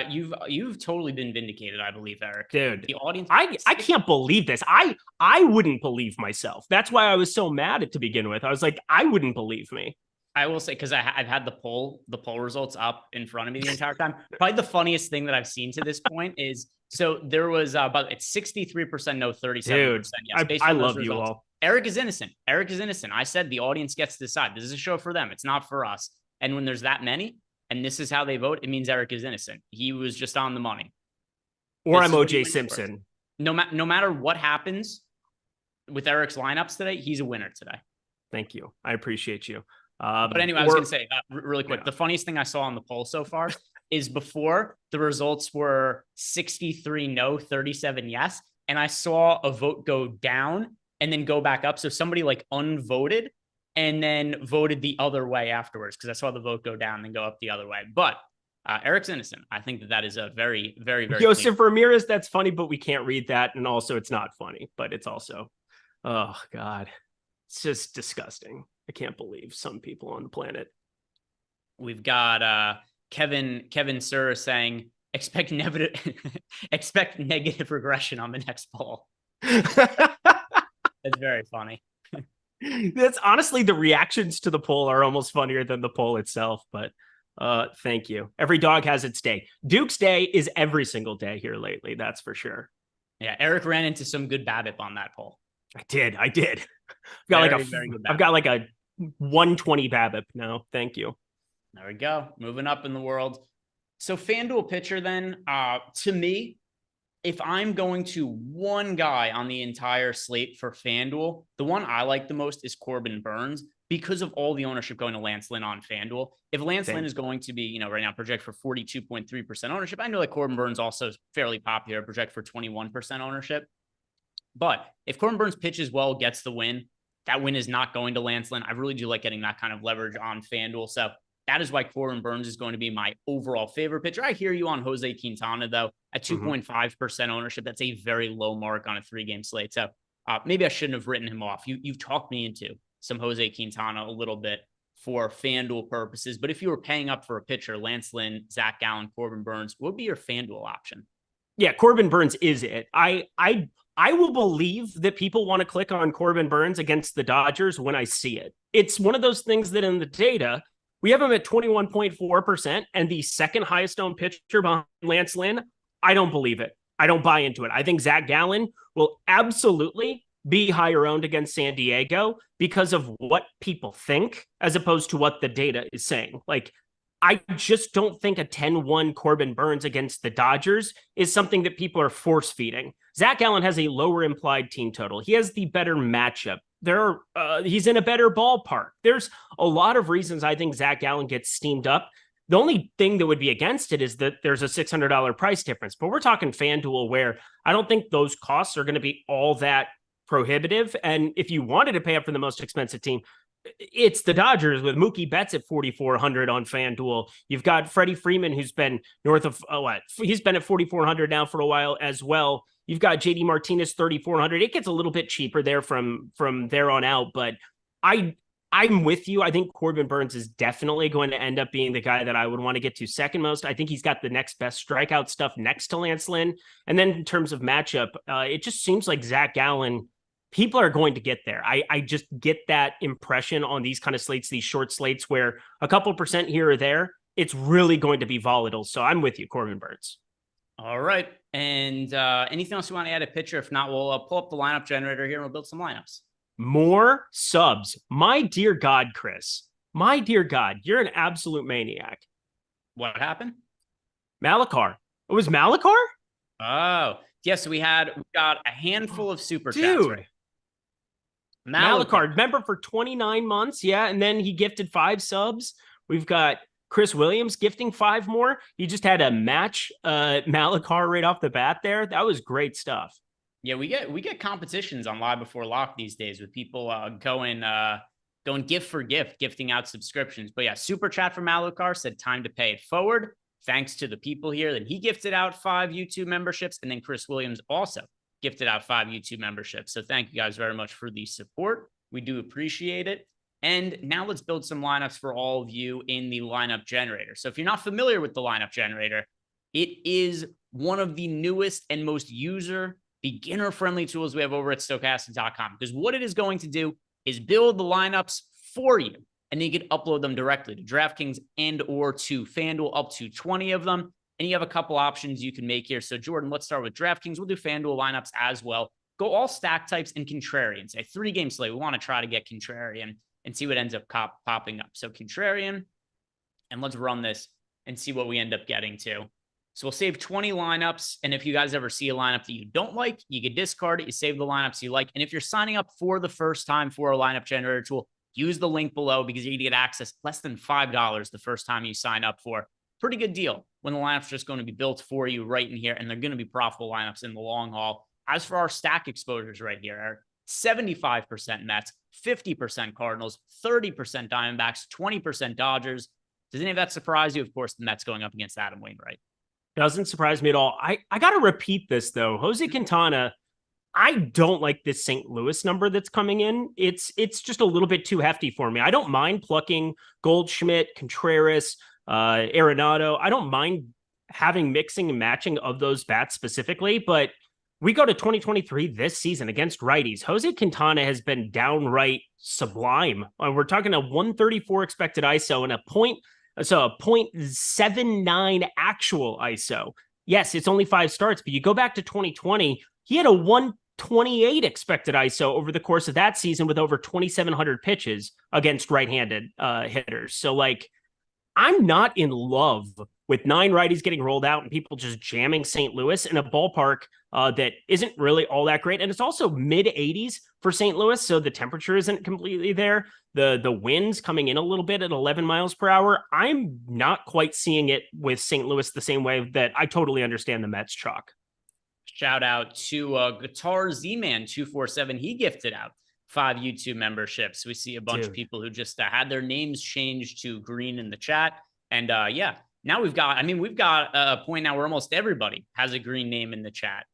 you've totally been vindicated, I believe, Eric. Dude, the audience. I can't believe this. I wouldn't believe myself. That's why I was so mad to begin with. I was like, I wouldn't believe me. I will say, because I've had the poll results up in front of me the entire time. Probably the funniest thing that I've seen to this point is, so there was it's 63% no, 37% yes. Dude, I love you all. Eric is innocent. I said the audience gets to decide. This is a show for them. It's not for us. And when there's that many, and this is how they vote, it means Eric is innocent. He was just on the money. Or I'm OJ Simpson. No matter what happens with Eric's lineups today, he's a winner today. Thank you. I appreciate you. But anyway, I was going to say really quick, the funniest thing I saw on the poll so far is before the results were 63 no, 37 yes. And I saw a vote go down and then go back up. So somebody like unvoted and then voted the other way afterwards, because I saw the vote go down and then go up the other way. But Eric's innocent. I think that is a very, very, very Joseph Ramirez. That's funny, but we can't read that. And also it's not funny, but it's also, oh God, it's just disgusting. I can't believe some people on the planet. We've got Kevin Sir saying, expect negative regression on the next poll. That's very funny. That's honestly, the reactions to the poll are almost funnier than the poll itself, but thank you. Every dog has its day. Duke's day is every single day here lately. That's for sure. Yeah. Eric ran into some good BABIP on that poll. I did. I've got like a 120 BABIP now. Thank you. There we go. Moving up in the world. So FanDuel pitcher then, to me, if I'm going to one guy on the entire slate for FanDuel, the one I like the most is Corbin Burns, because of all the ownership going to Lance Lynn on FanDuel. If Lance Lynn is going to be, right now project for 42.3% ownership, I know that Corbin Burns also is fairly popular, project for 21% ownership. But if Corbin Burns pitches well, gets the win, that win is not going to Lance Lynn. I really do like getting that kind of leverage on FanDuel. So that is why Corbin Burns is going to be my overall favorite pitcher. I hear you on Jose Quintana, though, at 2.5% ownership. That's a very low mark on a 3-game slate. So maybe I shouldn't have written him off. You've talked me into some Jose Quintana a little bit for FanDuel purposes. But if you were paying up for a pitcher, Lance Lynn, Zach Gallen, Corbin Burns, what would be your FanDuel option? Yeah, Corbin Burns is it. I will believe that people want to click on Corbin Burns against the Dodgers when I see it. It's one of those things that in the data, we have him at 21.4% and the second highest owned pitcher behind Lance Lynn. I don't believe it. I don't buy into it. I think Zach Gallen will absolutely be higher owned against San Diego because of what people think, as opposed to what the data is saying. Like, I just don't think a 10-1 Corbin Burns against the Dodgers is something that people are force feeding. Zach Gallen has a lower implied team total. He has the better matchup. He's in a better ballpark. There's a lot of reasons I think Zach Gallen gets steamed up. The only thing that would be against it is that there's a $600 price difference. But we're talking FanDuel, where I don't think those costs are going to be all that prohibitive. And if you wanted to pay up for the most expensive team, it's the Dodgers with Mookie Betts at 4,400 on FanDuel. You've got Freddie Freeman, who's been north of he's been at 4,400 now for a while as well. You've got JD Martinez 3,400. It gets a little bit cheaper there from there on out, but I'm with you. I think Corbin Burns is definitely going to end up being the guy that I would want to get to second most. I think he's got the next best strikeout stuff next to Lance Lynn. And then in terms of matchup, it just seems like Zach Gallen, people are going to get there. I just get that impression on these kind of slates, these short slates where a couple percent here or there, it's really going to be volatile. So I'm with you, Corbin Burns. All right. And anything else you want to add a pitcher? If not, we'll pull up the lineup generator here and we'll build some lineups. More subs. My dear God, Chris. My dear God, you're an absolute maniac. What happened? Malakar. It was Malakar? Oh, yeah. So we got a handful of super chats. Right? Malakar, member for 29 months. Yeah. And then he gifted 5 subs. We've got Chris Williams gifting 5 more. He just had a match Malakar right off the bat there. That was great stuff. Yeah, we get competitions on Live Before Lock these days with people going gift for gift, gifting out subscriptions. But yeah, super chat from Malakar said time to pay it forward. Thanks to the people here. Then he gifted out 5 YouTube memberships. And then Chris Williams also gifted out 5 YouTube memberships. So thank you guys very much for the support. We do appreciate it. And now let's build some lineups for all of you in the lineup generator. So if you're not familiar with the lineup generator, it is one of the newest and most beginner-friendly tools we have over at Stokastic.com, because what it is going to do is build the lineups for you, and then you can upload them directly to DraftKings and or to FanDuel, up to 20 of them. And you have a couple options you can make here. So Jordan, let's start with DraftKings. We'll do FanDuel lineups as well. Go all stack types and contrarian. A 3-game slate. We want to try to get contrarian and see what ends up popping up. So contrarian, and let's run this and see what we end up getting to. So we'll save 20 lineups. And if you guys ever see a lineup that you don't like, you can discard it. You save the lineups you like. And if you're signing up for the first time for a lineup generator tool, use the link below, because you're going to get access less than $5 the first time you sign up for. Pretty good deal when the lineup's just going to be built for you right in here, and they're going to be profitable lineups in the long haul. As for our stack exposures right here, Eric, 75% Mets, 50% Cardinals, 30% Diamondbacks, 20% Dodgers. Does any of that surprise you? Of course, the Mets going up against Adam Wainwright. Doesn't surprise me at all. I got to repeat this, though. Jose Quintana, I don't like this St. Louis number that's coming in. It's just a little bit too hefty for me. I don't mind plucking Goldschmidt, Contreras, Arenado. I don't mind having mixing and matching of those bats specifically, but we go to 2023 this season against righties. Jose Quintana has been downright sublime. We're talking a 134 expected ISO and a 0.79 actual ISO. Yes, it's only 5 starts, but you go back to 2020, he had a 128 expected ISO over the course of that season with over 2,700 pitches against right-handed hitters. So, like, I'm not in love with 9 righties getting rolled out and people just jamming St. Louis in a ballpark that isn't really all that great. And it's also mid-80s for St. Louis, so the temperature isn't completely there. The wind's coming in a little bit at 11 miles per hour. I'm not quite seeing it with St. Louis the same way that I totally understand the Mets chalk. Shout out to Guitar Z-Man 247. He gifted out 5 YouTube memberships. We see a bunch of people who just had their names changed to green in the chat. And yeah, now we've got a point now where almost everybody has a green name in the chat.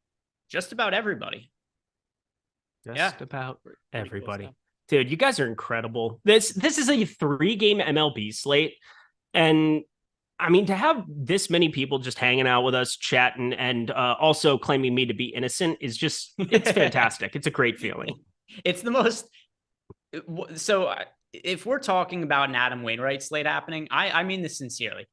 Just about everybody. Just about everybody. Cool. Dude, you guys are incredible. This is a 3-game MLB slate. And I mean, to have this many people just hanging out with us, chatting, and also claiming me to be innocent is just, it's fantastic. It's a great feeling. It's the most. So if we're talking about an Adam Wainwright slate happening, I mean this sincerely.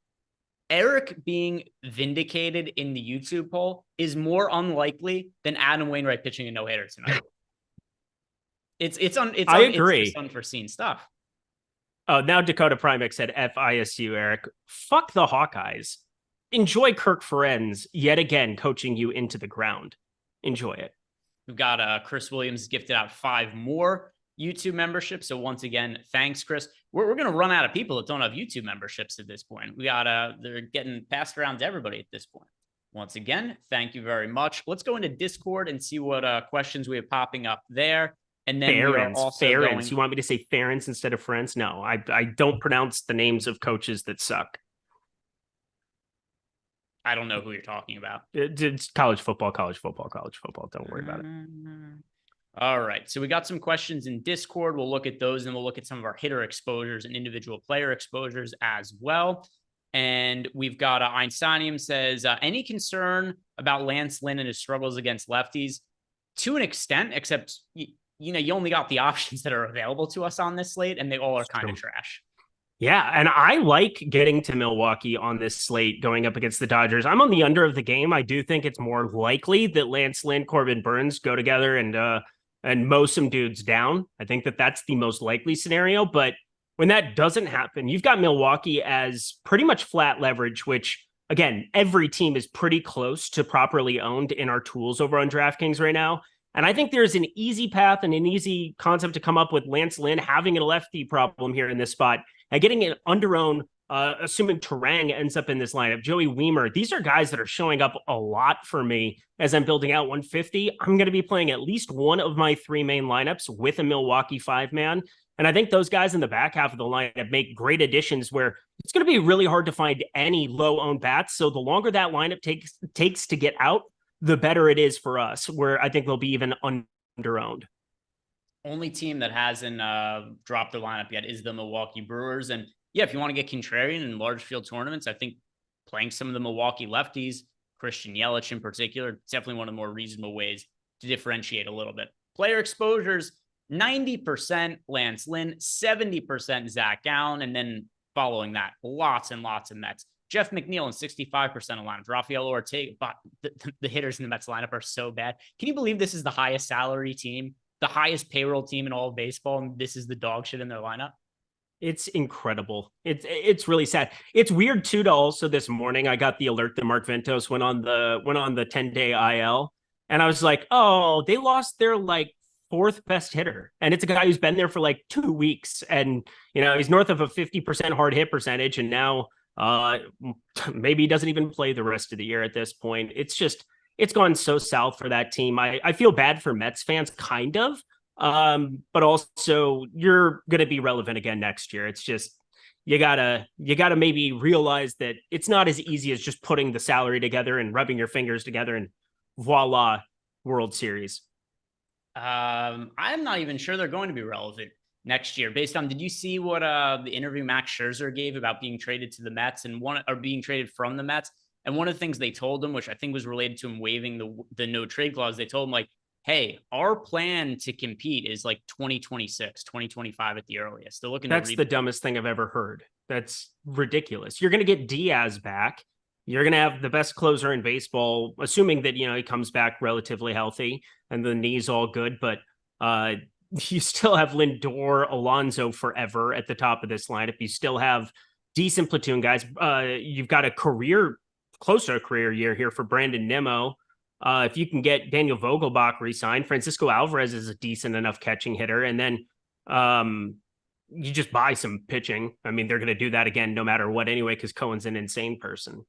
Eric being vindicated in the YouTube poll is more unlikely than Adam Wainwright pitching a no-hitter tonight. I agree. It's unforeseen stuff. Oh, now Dakota Primex said FISU, Eric. Fuck the Hawkeyes. Enjoy Kirk Ferenz yet again coaching you into the ground. Enjoy it. We've got Chris Williams gifted out 5 more YouTube memberships. So once again, thanks, Chris. We're going to run out of people that don't have YouTube memberships at this point. We got they're getting passed around to everybody at this point. Once again, thank you very much. Let's go into Discord and see what questions we have popping up there. And then Ferens. You want me to say Ferens instead of friends? No, I don't pronounce the names of coaches that suck. I don't know who you're talking about. It's college football. Don't worry about it. All right. So we got some questions in Discord. We'll look at those, and we'll look at some of our hitter exposures and individual player exposures as well. And we've got Einsteinium says, any concern about Lance Lynn and his struggles against lefties? To an extent, except, you only got the options that are available to us on this slate, and they all are kind of trash. Yeah, and I like getting to Milwaukee on this slate going up against the Dodgers. I'm on the under of the game. I do think it's more likely that Lance Lynn, Corbin Burns go together and mow some dudes down. I think that's the most likely scenario. But when that doesn't happen, you've got Milwaukee as pretty much flat leverage, which, again, every team is pretty close to properly owned in our tools over on DraftKings right now. And I think there's an easy path and an easy concept to come up with Lance Lynn having a lefty problem here in this spot and getting it under-owned, assuming Terang ends up in this lineup. Joey Weimer, these are guys that are showing up a lot for me as I'm building out 150. I'm going to be playing at least one of my 3 main lineups with a Milwaukee 5-man. And I think those guys in the back half of the lineup make great additions where it's going to be really hard to find any low-owned bats. So the longer that lineup takes to get out, the better it is for us, where I think they'll be even under-owned. Only team that hasn't dropped their lineup yet is the Milwaukee Brewers. And yeah, if you want to get contrarian in large field tournaments, I think playing some of the Milwaukee lefties, Christian Yelich in particular, definitely one of the more reasonable ways to differentiate a little bit. Player exposures, 90% Lance Lynn, 70% Zach Gallen, and then following that, lots and lots of Mets. Jeff McNeil and 65% of lineups. Rafael Ortega, but the hitters in the Mets lineup are so bad. Can you believe this is the highest salary team, the highest payroll team in all of baseball, and this is the dog shit in their lineup? It's incredible. It's really sad. It's weird too. To also this morning, I got the alert that Mark Ventos went on the 10-day IL, and I was like, oh, they lost their like fourth best hitter, and it's a guy who's been there for like 2 weeks, and he's north of a 50% hard hit percentage, and now maybe he doesn't even play the rest of the year at this point. It's gone so south for that team. I feel bad for Mets fans, kind of. But also you're going to be relevant again next year. It's just, you gotta maybe realize that it's not as easy as just putting the salary together and rubbing your fingers together and voila, World Series. I'm not even sure they're going to be relevant next year based on, did you see what the interview Max Scherzer gave about being traded to the Mets and being traded from the Mets? And one of the things they told him, which I think was related to him waiving the no trade clause, they told him like, hey, our plan to compete is like 2026, 2025 at the earliest. They're looking. That's the dumbest thing I've ever heard. That's ridiculous. You're going to get Diaz back. You're going to have the best closer in baseball, assuming that, he comes back relatively healthy and the knee's all good. But you still have Lindor, Alonso forever at the top of this lineup. You still have decent platoon guys. You've got close to a career year here for Brandon Nimmo. If you can get Daniel Vogelbach re-signed, Francisco Alvarez is a decent enough catching hitter. And then you just buy some pitching. I mean, they're going to do that again no matter what anyway, because Cohen's an insane person.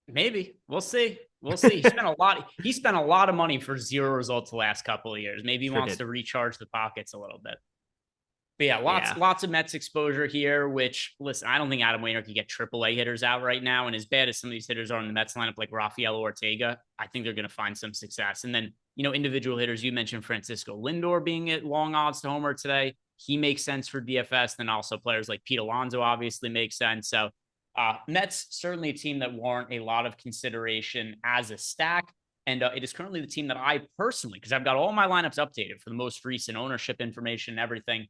Maybe. We'll see. We'll see. He spent a lot of money for zero results the last couple of years. Maybe he wants to recharge the pockets a little bit. But yeah, lots of Mets exposure here, which, listen, I don't think Adam Wainwright can get AAA hitters out right now. And as bad as some of these hitters are in the Mets lineup, like Rafael Ortega, I think they're going to find some success. And then, individual hitters, you mentioned Francisco Lindor being at long odds to homer today. He makes sense for DFS. Then also players like Pete Alonso obviously make sense. So Mets, certainly a team that warrant a lot of consideration as a stack. And it is currently the team that I personally, because I've got all my lineups updated for the most recent ownership information and everything,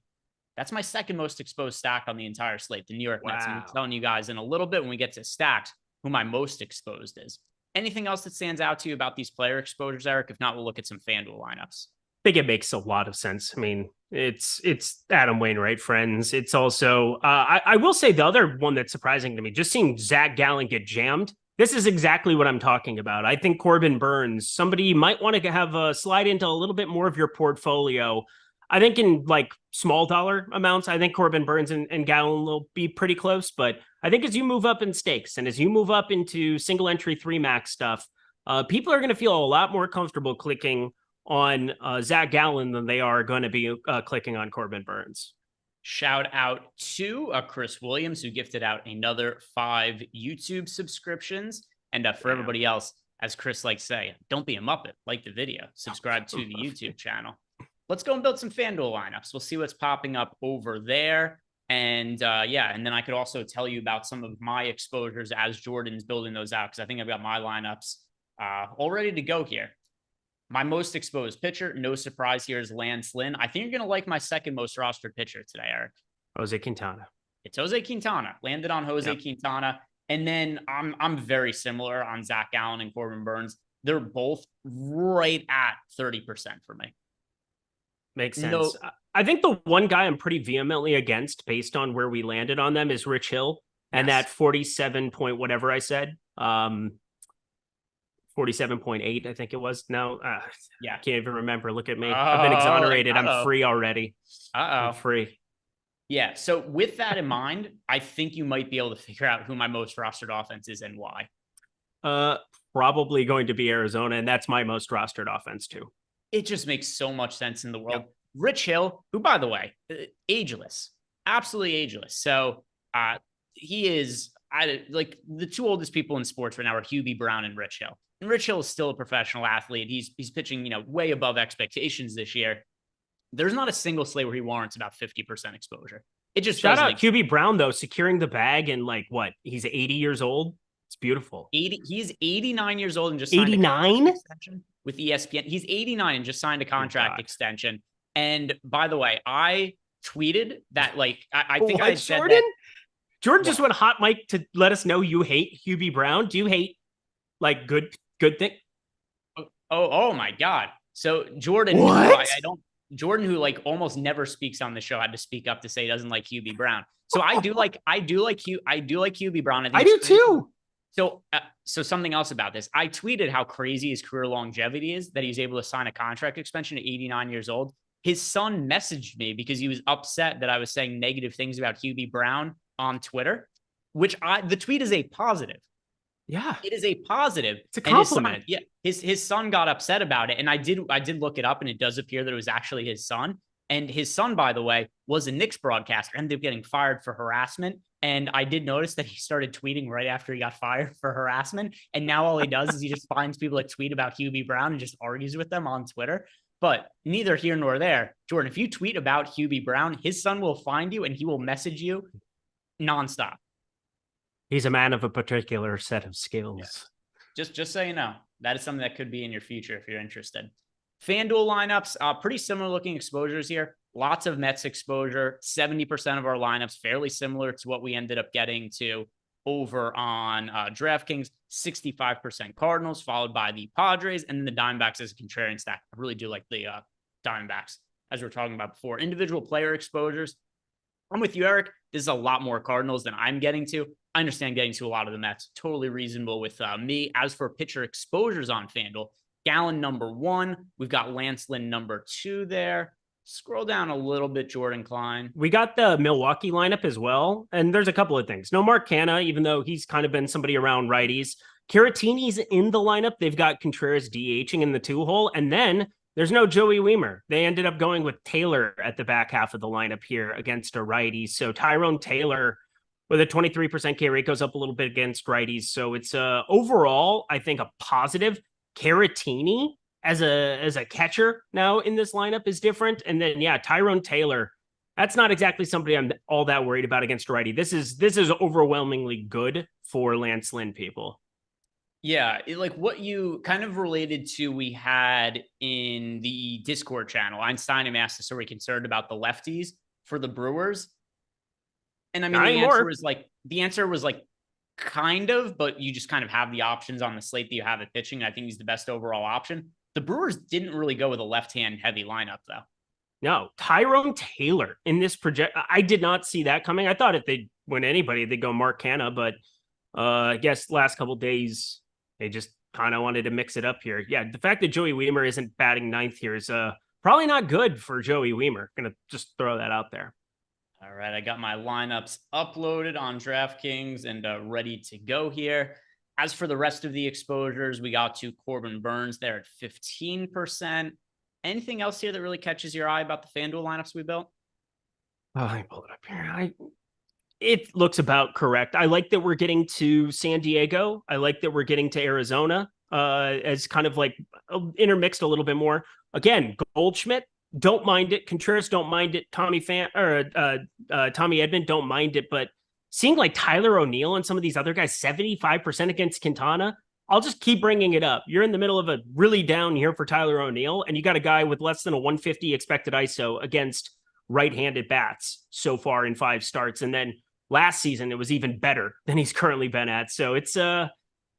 that's my second most exposed stack on the entire slate, the New York Mets. I'm telling you guys in a little bit when we get to stacks who my most exposed is. Anything else that stands out to you about these player exposures, Eric? If not, we'll look at some FanDuel lineups. I think it makes a lot of sense. I mean, it's Adam Wainwright, friends. It's also, I will say the other one that's surprising to me, just seeing Zach Gallen get jammed. This is exactly what I'm talking about. I think Corbin Burns, somebody you might want to have a slide into a little bit more of your portfolio. I think in like small dollar amounts, I think Corbin Burns and Gallen will be pretty close. But I think as you move up in stakes and as you move up into single entry 3 max stuff, people are going to feel a lot more comfortable clicking on Zach Gallen than they are going to be clicking on Corbin Burns. Shout out to Chris Williams, who gifted out another 5 YouTube subscriptions. And for everybody else, as Chris likes to say, don't be a Muppet. Like the video. Subscribe to the YouTube channel. Let's go and build some FanDuel lineups. We'll see what's popping up over there. And and then I could also tell you about some of my exposures as Jordan's building those out, because I think I've got my lineups all ready to go here. My most exposed pitcher, no surprise here, is Lance Lynn. I think you're going to like my second most rostered pitcher today, Eric. Jose Quintana. It's Jose Quintana. Landed on Jose Quintana. And then I'm very similar on Zach Gallen and Corbin Burns. They're both right at 30% for me. Makes sense. I think the one guy I'm pretty vehemently against based on where we landed on them is Rich Hill and that 47 point whatever I said. 47.8, I think it was. Now, I can't even remember. Look at me. I've been exonerated. I'm free already. I'm free. Yeah. So with that in mind, I think you might be able to figure out who my most rostered offense is and why. Probably going to be Arizona, and that's my most rostered offense too. It just makes so much sense in the world. Yep. Rich Hill, who, by the way, ageless, absolutely ageless. So he is like the 2 oldest people in sports right now are Hubie Brown and Rich Hill. And Rich Hill is still a professional athlete. He's pitching, way above expectations this year. There's not a single slate where he warrants about 50% exposure. It just shout out QB Brown though, securing the bag and he's 80 years old. It's beautiful. He's 89 years old and just signed 89 extension with ESPN. He's 89 and just signed a contract extension. And by the way, I tweeted that I think I said Jordan? Jordan just went hot mic to let us know you hate QB Brown. Do you hate good thing? Oh my God. So Jordan, what? Jordan, who almost never speaks on the show, had to speak up to say he doesn't like QB Brown. So I do like QB Brown. I do too. So something else about this. I tweeted how crazy his career longevity is, that he's able to sign a contract extension at 89 years old. His son messaged me because he was upset that I was saying negative things about QB Brown on Twitter, which the tweet is a positive. Yeah, it is a positive. It's a compliment. His son got upset about it, and I did look it up, and it does appear that it was actually his son. And his son, by the way, was a Knicks broadcaster, ended up getting fired for harassment. And I did notice that he started tweeting right after he got fired for harassment. And now all he does is he just finds people that tweet about QB Brown and just argues with them on Twitter. But neither here nor there. Jordan, if you tweet about QB Brown, his son will find you and he will message you nonstop. He's a man of a particular set of skills. Yeah. Just so you know, that is something that could be in your future if you're interested. FanDuel lineups, pretty similar looking exposures here. Lots of Mets exposure, 70% of our lineups, fairly similar to what we ended up getting to over on DraftKings, 65% Cardinals, followed by the Padres, and then the Diamondbacks as a contrarian stack. I really do like the Diamondbacks, as we were talking about before. Individual player exposures. I'm with you, Eric. This is a lot more Cardinals than I'm getting to. I understand getting to a lot of the Mets. Totally reasonable with me. As for pitcher exposures on FanDuel, Gallen number 1. We've got Lance Lynn number 2 there. Scroll down a little bit, Jordan Klein. We got the Milwaukee lineup as well. And there's a couple of things. No Mark Canha, even though he's kind of been somebody around righties. Caratini's in the lineup. They've got Contreras DHing in the 2-hole. And then there's no Joey Wiemer. They ended up going with Taylor at the back half of the lineup here against a righty. So Tyrone Taylor with a 23% K rate goes up a little bit against righties. So it's overall, I think, a positive. Caratini as a catcher now in this lineup is different. And then, Tyrone Taylor, that's not exactly somebody I'm all that worried about against righty. This is overwhelmingly good for Lance Lynn people. Yeah, what you kind of related to we had in the Discord channel. Einstein and asked us, are we concerned about the lefties for the Brewers? And I mean, the answer was kind of, but you just kind of have the options on the slate that you have at pitching. I think he's the best overall option. The Brewers didn't really go with a left-hand heavy lineup, though. No, Tyrone Taylor in this project. I did not see that coming. I thought if they'd win anybody, they'd go Mark Canha, but I guess last couple days, they just kind of wanted to mix it up here. Yeah, the fact that Joey Wiemer isn't batting ninth here is probably not good for Joey Wiemer. Gonna just throw that out there. All right, I got my lineups uploaded on DraftKings and ready to go here. As for the rest of the exposures, we got to Corbin Burns there at 15%. Anything else here that really catches your eye about the FanDuel lineups we built? Oh, let me pull it up here. It looks about correct. I like that we're getting to San Diego. I like that we're getting to Arizona as kind of intermixed a little bit more. Again, Goldschmidt, don't mind it. Contreras, don't mind it. Tommy Edman, don't mind it. But seeing Tyler O'Neill and some of these other guys, 75% against Quintana, I'll just keep bringing it up. You're in the middle of a really down here for Tyler O'Neill, and you got a guy with less than a 150 expected ISO against right-handed bats so far in 5 starts. And then last season, it was even better than he's currently been at. So it's a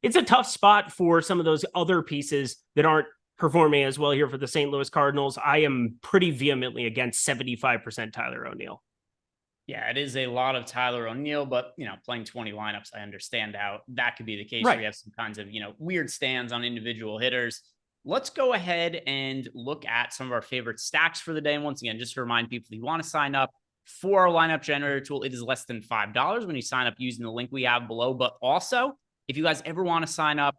tough spot for some of those other pieces that aren't performing as well here for the St. Louis Cardinals. I am pretty vehemently against 75% Tyler O'Neill. Yeah, it is a lot of Tyler O'Neill, but, playing 20 lineups, I understand how that could be the case. Right. Where you have some kinds of, weird stands on individual hitters. Let's go ahead and look at some of our favorite stacks for the day. And once again, just to remind people, if you want to sign up for our lineup generator tool, it is less than $5 when you sign up using the link we have below. But also, if you guys ever want to sign up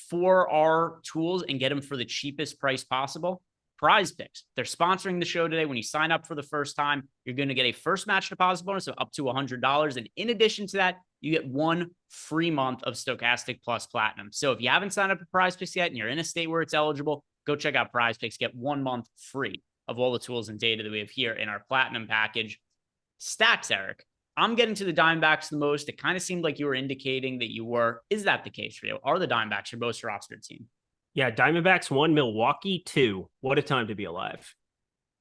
for our tools and get them for the cheapest price possible, Prize Picks. They're sponsoring the show today. When you sign up for the first time, you're going to get a first match deposit bonus of up to $100. And in addition to that, you get 1 free month of Stochastic Plus Platinum. So if you haven't signed up for Prize Picks yet and you're in a state where it's eligible, go check out Prize Picks. Get 1 month free of all the tools and data that we have here in our Platinum package. Stacks, Eric. I'm getting to the Diamondbacks the most. It kind of seemed like you were indicating that you were. Is that the case for you? Are the Diamondbacks your most rostered team? Yeah, Diamondbacks 1, Milwaukee 2. What a time to be alive.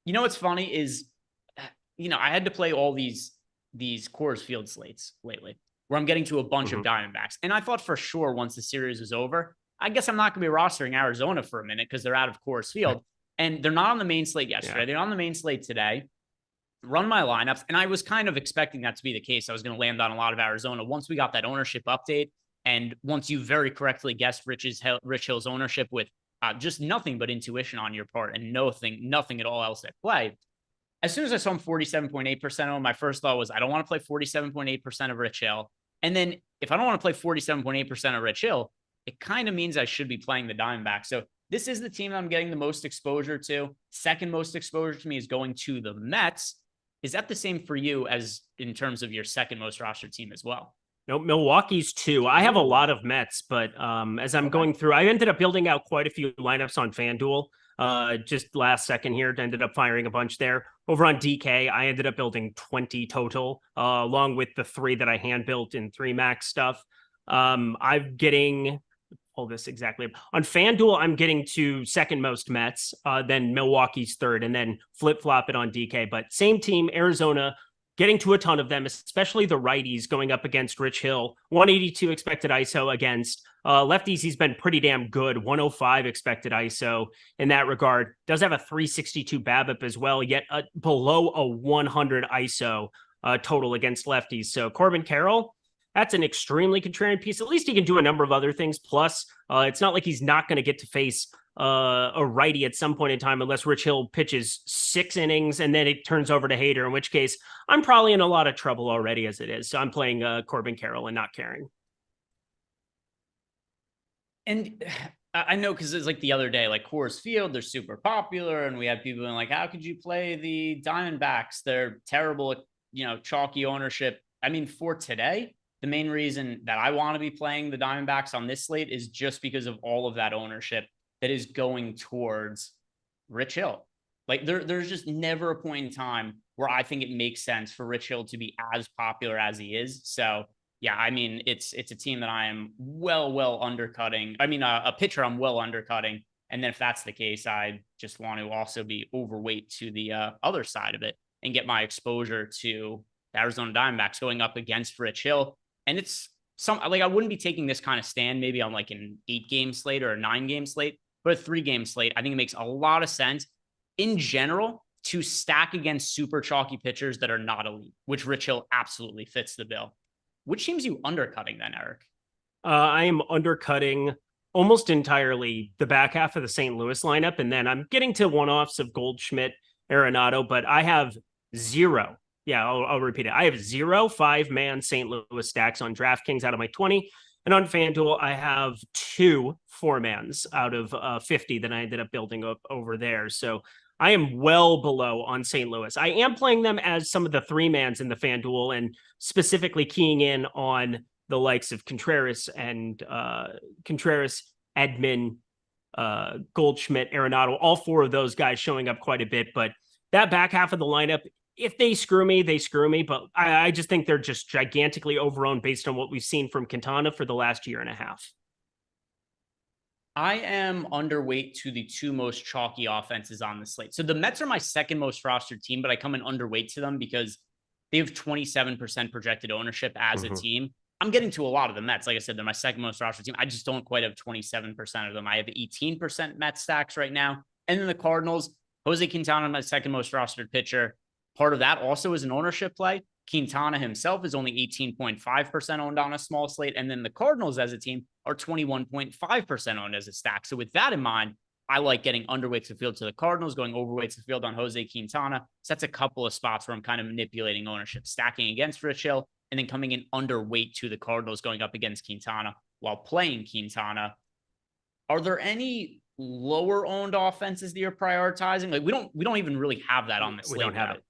You know what's funny is, I had to play all these Coors Field slates lately where I'm getting to a bunch of Diamondbacks. And I thought for sure once the series was over, I guess I'm not going to be rostering Arizona for a minute because they're out of Coors Field. And they're not on the main slate yesterday. Yeah. They're on the main slate today. Run my lineups, and I was kind of expecting that to be the case. I was going to land on a lot of Arizona once we got that ownership update, and once you very correctly guessed Rich Hill's ownership with just nothing but intuition on your part and nothing at all else at play. As soon as I saw him 47.8% on, my first thought was I don't want to play 47.8% of Rich Hill. And then if I don't want to play 47.8% of Rich Hill, it kind of means I should be playing the Diamondbacks. So this is the team that I'm getting the most exposure to. Second most exposure to me is going to the Mets. Is that the same for you as in terms of your second most rostered team as well? No, Milwaukee's 2. I have a lot of Mets, but as I'm going through, I ended up building out quite a few lineups on FanDuel. Just last second here, ended up firing a bunch there. Over on DK, I ended up building 20 total, along with the 3 that I hand built in 3 max stuff. I'm getting... pull this exactly up. On FanDuel, I'm getting to second most Mets, then Milwaukee's third, and then flip-flop it on DK. But same team, Arizona, getting to a ton of them, especially the righties going up against Rich Hill. 182 expected ISO against lefties. He's been pretty damn good. 105 expected ISO in that regard. Does have a 362 BABIP as well, yet below a 100 ISO total against lefties. So Corbin Carroll, that's an extremely contrarian piece. At least he can do a number of other things. Plus, it's not like he's not going to get to face a righty at some point in time, unless Rich Hill pitches 6 innings and then it turns over to Hader, in which case I'm probably in a lot of trouble already as it is. So I'm playing Corbin Carroll and not caring. And I know because it's like the other day, like Coors Field, they're super popular. And we had people being like, how could you play the Diamondbacks? They're terrible, chalky ownership. I mean, for today, the main reason that I want to be playing the Diamondbacks on this slate is just because of all of that ownership that is going towards Rich Hill. Like there's just never a point in time where I think it makes sense for Rich Hill to be as popular as he is. So yeah, I mean, it's a team that I am well undercutting. I mean, a pitcher I'm well undercutting. And then if that's the case, I just want to also be overweight to the other side of it and get my exposure to the Arizona Diamondbacks going up against Rich Hill. And it's I wouldn't be taking this kind of stand maybe on like an 8-game slate or a 9-game slate, but a 3-game slate. I think it makes a lot of sense in general to stack against super chalky pitchers that are not elite, which Rich Hill absolutely fits the bill. Which teams you undercutting then, Eric? I am undercutting almost entirely the back half of the St. Louis lineup, and then I'm getting to one-offs of Goldschmidt, Arenado, but I have 0. Yeah, I'll repeat it. I have 0 5-man St. Louis stacks on DraftKings out of my 20. And on FanDuel, I have 2 4-mans out of 50 that I ended up building up over there. So I am well below on St. Louis. I am playing them as some of the 3-mans in the FanDuel and specifically keying in on the likes of Contreras, Edman, Goldschmidt, Arenado, all 4 of those guys showing up quite a bit. But that back half of the lineup, if they screw me, they screw me. But I just think they're just gigantically overowned based on what we've seen from Quintana for the last year and a half. I am underweight to the 2 most chalky offenses on the slate. So the Mets are my second most rostered team, but I come in underweight to them because they have 27% projected ownership as a team. I'm getting to a lot of the Mets. Like I said, they're my second most rostered team. I just don't quite have 27% of them. I have 18% Mets stacks right now. And then the Cardinals, Jose Quintana, my second most rostered pitcher. Part of that also is an ownership play. Quintana himself is only 18.5% owned on a small slate. And then the Cardinals as a team are 21.5% owned as a stack. So with that in mind, I like getting underweight to field to the Cardinals, going overweight to field on Jose Quintana. So that's a couple of spots where I'm kind of manipulating ownership, stacking against Rich Hill, and then coming in underweight to the Cardinals going up against Quintana while playing Quintana. Are there any lower owned offenses that you're prioritizing? Like we don't even really have that on this. We don't have now. it.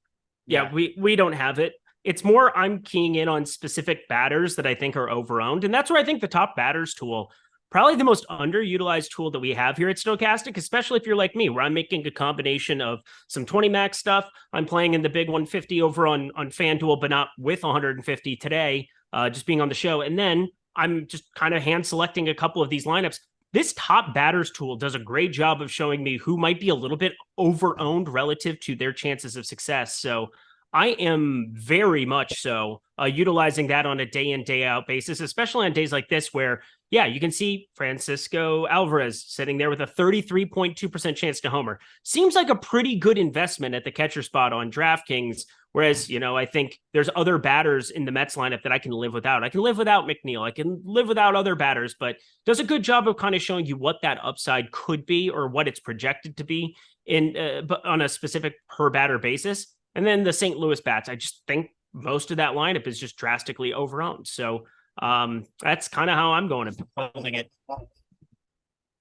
Yeah, we don't have it. It's more I'm keying in on specific batters that I think are overowned. And that's where I think the top batters tool, probably the most underutilized tool that we have here at Stochastic, especially if you're like me, where I'm making a combination of some 20 max stuff. I'm playing in the big 150 over on FanDuel, but not with 150 today, just being on the show. And then I'm just kind of hand selecting a couple of these lineups. This top batters tool does a great job of showing me who might be a little bit overowned relative to their chances of success. So I am very much so utilizing that on a day in, day out basis, especially on days like this where, yeah, you can see Francisco Alvarez sitting there with a 33.2% chance to homer. Seems like a pretty good investment at the catcher spot on DraftKings. Whereas, I think there's other batters in the Mets lineup that I can live without. I can live without McNeil. I can live without other batters, but does a good job of kind of showing you what that upside could be or what it's projected to be but on a specific per batter basis. And then the St. Louis bats, I just think most of that lineup is just drastically overowned. So that's kind of how I'm going to building it.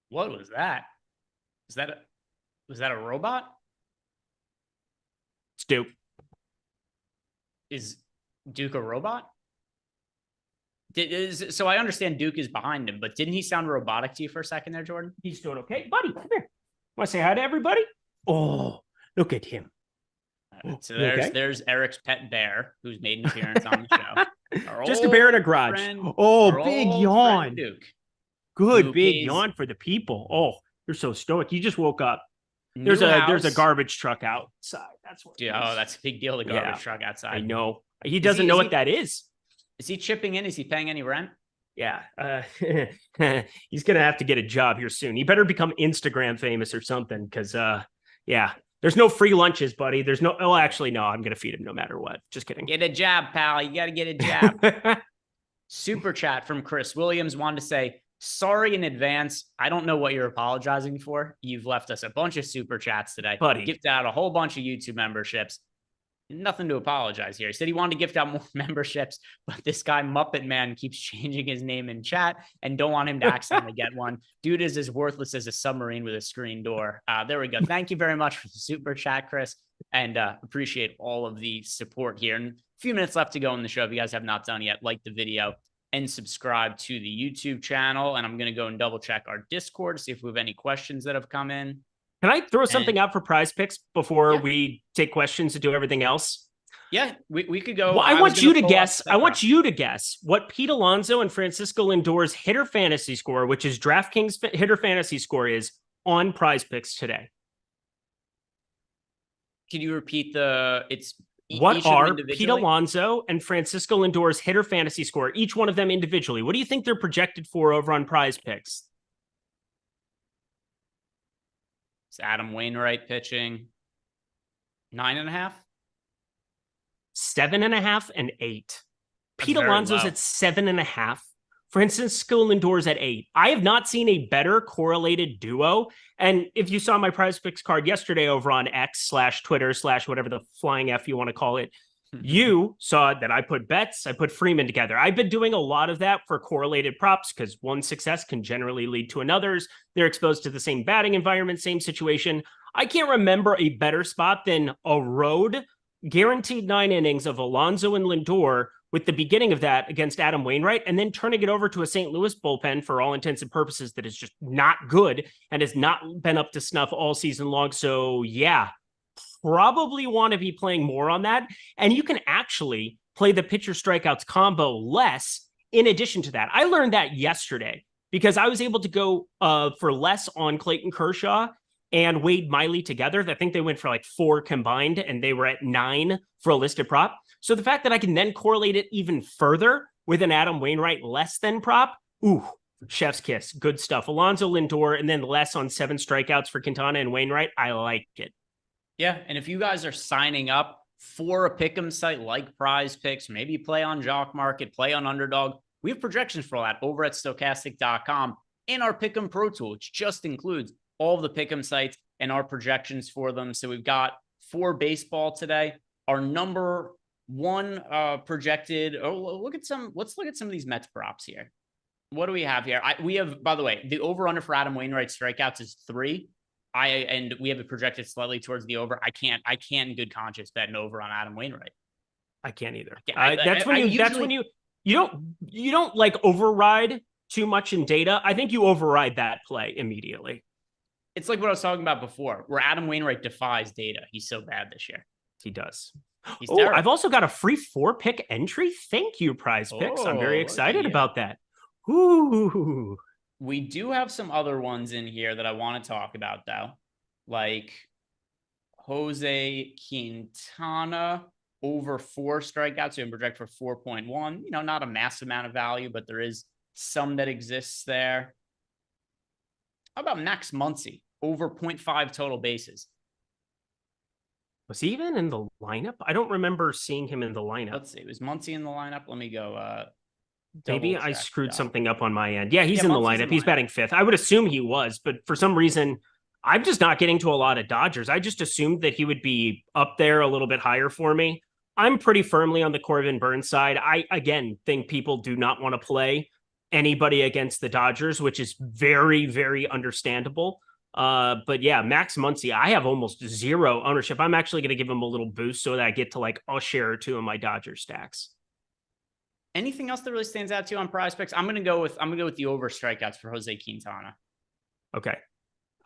What was that? Was that a robot? It's Duke. Is Duke a robot? So I understand Duke is behind him, but didn't he sound robotic to you for a second there, Jordan? He's doing okay. Buddy, come here. Want to say hi to everybody? Oh, look at him. So there's Eric's pet bear, who's made an appearance on the show. Just a bear in a garage. Big yawn. Duke. Good big yawn for the people. Oh, you're so stoic. You just woke up. There's a garbage truck outside. That's what. Yeah, that's a big deal. The garbage truck outside. I know. He doesn't know what that is. Is he chipping in? Is he paying any rent? Yeah. He's gonna have to get a job here soon. He better become Instagram famous or something. Because there's no free lunches, buddy. There's no. Oh, actually, no. I'm gonna feed him no matter what. Just kidding. Get a job, pal. You got to get a job. Super chat from Chris Williams wanted to say, sorry in advance. I don't know what you're apologizing for. You've left us a bunch of super chats today. Buddy. Gifted out a whole bunch of YouTube memberships. Nothing to apologize here. He said he wanted to gift out more memberships, but this guy Muppet Man keeps changing his name in chat and don't want him to accidentally get one. Dude is as worthless as a submarine with a screen door. There we go. Thank you very much for the super chat, Chris, and appreciate all of the support here. And a few minutes left to go in the show. If you guys have not done yet, like the video and subscribe to the YouTube channel. And I'm going to go and double check our Discord to see if we have any questions that have come in. Can I throw something out for prize picks before we take questions and do everything else? Yeah, we could go. Well, I want you to guess. I want you to guess what Pete Alonso and Francisco Lindor's hitter fantasy score, which is DraftKings hitter fantasy score, is on prize picks today. Can you repeat what are Pete Alonso and Francisco Lindor's hitter fantasy score, each one of them individually? What do you think they're projected for over on prize picks? It's Adam Wainwright pitching 9.5, 7.5, and 8. Pete Alonso's at 7.5. Francisco Lindor's at 8. I have not seen a better correlated duo. And if you saw my prize picks card yesterday over on X/Twitter/ whatever the flying F you want to call it, you saw that I put bets, I put Freeman together. I've been doing a lot of that for correlated props because one success can generally lead to another's. They're exposed to the same batting environment, same situation. I can't remember a better spot than a road guaranteed 9 innings of Alonso and Lindor with the beginning of that against Adam Wainwright and then turning it over to a St. Louis bullpen for all intents and purposes that is just not good and has not been up to snuff all season long. So yeah, probably want to be playing more on that. And you can actually play the pitcher strikeouts combo less in addition to that. I learned that yesterday because I was able to go for less on Clayton Kershaw and Wade Miley together. I think they went for like 4 combined and they were at 9 for a listed prop. So the fact that I can then correlate it even further with an Adam Wainwright less than prop, chef's kiss, good stuff. Alonso, Lindor, and then less on 7 strikeouts for Quintana and Wainwright. I like it. Yeah, and if you guys are signing up for a pick'em site like Prize Picks, maybe play on Jock Market, play on Underdog, we have projections for all that over at Stokastic.com in our Pick'em Pro Tool, which just includes all of the pick'em sites and our projections for them. So we've got for baseball today, our number 1 projected. Let's look at some of these Mets props here. What do we have here? We have, by the way, the over-under for Adam Wainwright strikeouts is 3. And we have it projected slightly towards the over. I can't in good conscience bet an over on Adam Wainwright. I can't either. That's when you don't like override too much in data. I think you override that play immediately. It's like what I was talking about before, where Adam Wainwright defies data. He's so bad this year. He does. He's terrible. I've also got a free 4-pick entry. Thank you, Prize Picks. I'm very excited about that. Ooh. We do have some other ones in here that I want to talk about, though, like Jose Quintana over 4 strikeouts and project for 4.1. You know, not a massive amount of value, but there is some that exists there. How about Max Muncy over 0.5 total bases? Was he even in the lineup? I don't remember seeing him in the lineup. Let's see. Was Muncy in the lineup? Let me go. Maybe I screwed something up on my end. Yeah, he's in the lineup. He's batting 5th. I would assume he was, but for some reason, I'm just not getting to a lot of Dodgers. I just assumed that he would be up there a little bit higher for me. I'm pretty firmly on the Corbin Burns side. I, again, think people do not want to play anybody against the Dodgers, which is very, very understandable. But yeah, Max Muncy, I have almost 0 ownership. I'm actually going to give him a little boost so that I get to like a share or 2 in my Dodger stacks. Anything else that really stands out to you on Prize Picks? I'm gonna go with the over strikeouts for Jose Quintana. Okay.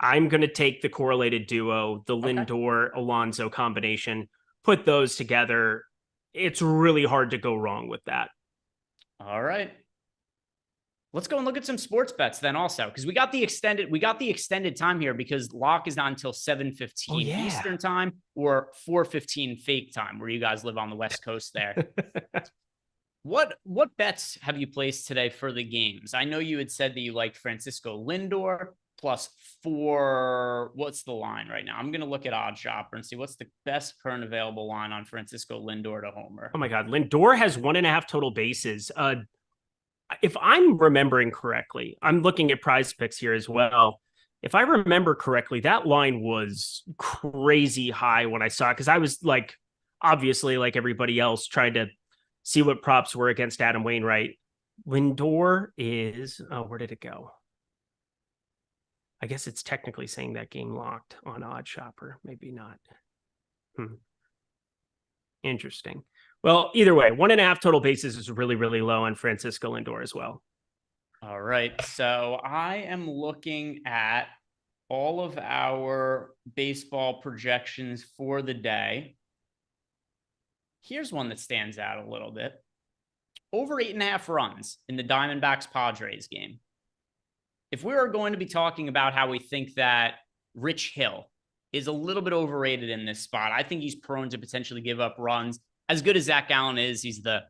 I'm gonna take the correlated duo, the Lindor Alonso combination, put those together. It's really hard to go wrong with that. All right. Let's go and look at some sports bets then also, because we got the extended time here because lock is not until 7:15 Eastern time or 4:15 fake time where you guys live on the West Coast there. What bets have you placed today for the games? I know you had said that you liked Francisco Lindor plus 4. What's the line right now? I'm going to look at OddsShopper and see what's the best current available line on Francisco Lindor to homer. Oh my God. Lindor has 1.5 total bases. If I'm remembering correctly, I'm looking at Prize Picks here as well. If I remember correctly, that line was crazy high when I saw it because I was like, obviously, like everybody else, trying to see what props were against Adam Wainwright. Lindor is, where did it go? I guess it's technically saying that game locked on OddsShopper. Maybe not. Interesting. Well, either way, 1.5 total bases is really, really low on Francisco Lindor as well. All right. So I am looking at all of our baseball projections for the day. Here's one that stands out a little bit. Over 8.5 runs in the Diamondbacks-Padres game. If we are going to be talking about how we think that Rich Hill is a little bit overrated in this spot, I think he's prone to potentially give up runs. As good as Zach Gallen is, he's the,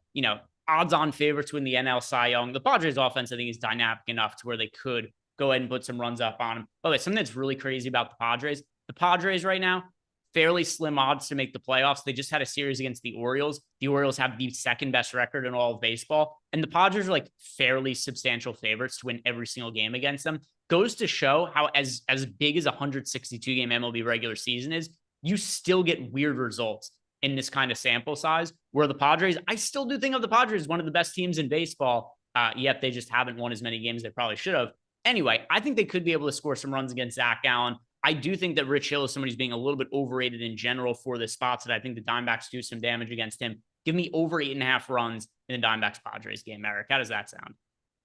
odds-on favorite to win the NL Cy Young. The Padres offense, I think, is dynamic enough to where they could go ahead and put some runs up on him. By the way, something that's really crazy about the Padres right now, fairly slim odds to make the playoffs. They just had a series against the Orioles. The Orioles have the second best record in all of baseball. And the Padres are like fairly substantial favorites to win every single game against them. Goes to show how as big as a 162 game MLB regular season is, you still get weird results in this kind of sample size where the Padres, I still do think of the Padres as one of the best teams in baseball. Yet they just haven't won as many games as they probably should have. Anyway, I think they could be able to score some runs against Zach Gallen. I do think that Rich Hill is somebody who's being a little bit overrated in general for the spots that I think the Diamondbacks do some damage against him. Give me over 8.5 runs in the Diamondbacks-Padres game, Eric. How does that sound?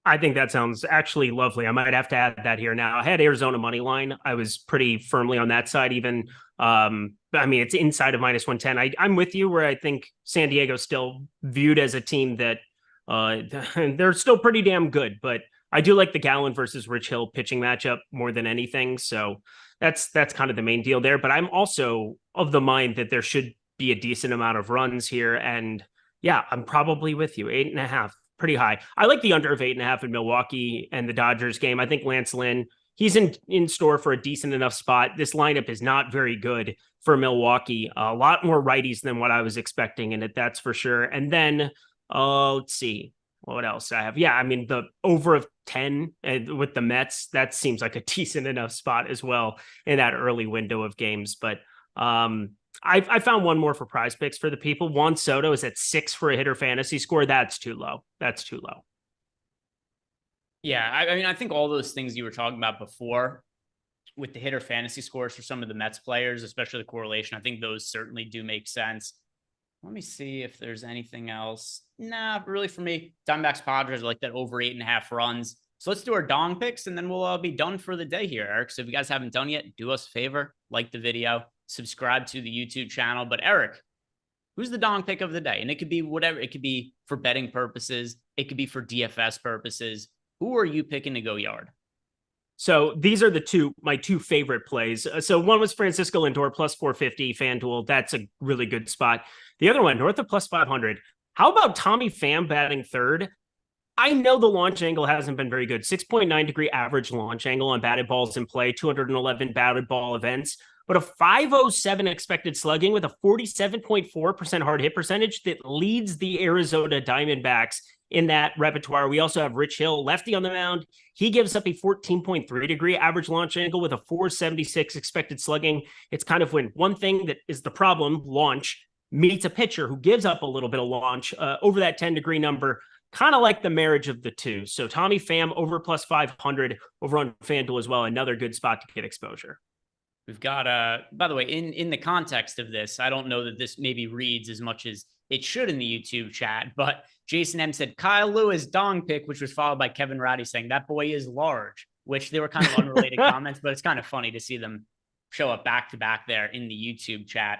I think that sounds actually lovely. I might have to add that here now. I had Arizona money line. I was pretty firmly on that side even. It's inside of -110. I'm with you where I think San Diego's still viewed as a team that they're still pretty damn good, but I do like the Gallen versus Rich Hill pitching matchup more than anything. So that's kind of the main deal there. But I'm also of the mind that there should be a decent amount of runs here. And yeah, I'm probably with you. 8.5, pretty high. I like the under of 8.5 in Milwaukee and the Dodgers game. I think Lance Lynn, he's in store for a decent enough spot. This lineup is not very good for Milwaukee. A lot more righties than what I was expecting in it, that's for sure. And then let's see. What else I have? Yeah, the over of 10 with the Mets, that seems like a decent enough spot as well in that early window of games. But I found one more for Prize Picks for the people. Juan Soto is at 6 for a hitter fantasy score. That's too low. Yeah, I mean, I think all those things you were talking about before with the hitter fantasy scores for some of the Mets players, especially the correlation, I think those certainly do make sense. Let me see if there's anything else. Nah, really for me, Diamondbacks Padres are like that over 8.5 runs. So let's do our dong picks and then we'll be done for the day here, Eric. So if you guys haven't done yet, do us a favor, like the video, subscribe to the YouTube channel. But Eric, who's the dong pick of the day? And it could be whatever. It could be for betting purposes. It could be for DFS purposes. Who are you picking to go yard? So these are my two favorite plays. So one was Francisco Lindor plus 450 FanDuel. That's a really good spot. The other one, north of plus 500. How about Tommy Pham batting third? I know the launch angle hasn't been very good. 6.9 degree average launch angle on batted balls in play, 211 batted ball events, but a 507 expected slugging with a 47.4% hard hit percentage that leads the Arizona Diamondbacks in that repertoire. We also have Rich Hill, lefty on the mound. He gives up a 14.3 degree average launch angle with a 476 expected slugging. It's kind of when one thing that is the problem, launch, meets a pitcher who gives up a little bit of launch over that 10 degree number, kind of like the marriage of the two. So Tommy Pham over plus 500 over on FanDuel as well. Another good spot to get exposure. We've got, by the way, in the context of this, I don't know that this maybe reads as much as it should in the YouTube chat, but Jason M said Kyle Lewis dong pick, which was followed by Kevin Ratty saying that boy is large, which they were kind of unrelated comments, but it's kind of funny to see them show up back to back there in the YouTube chat.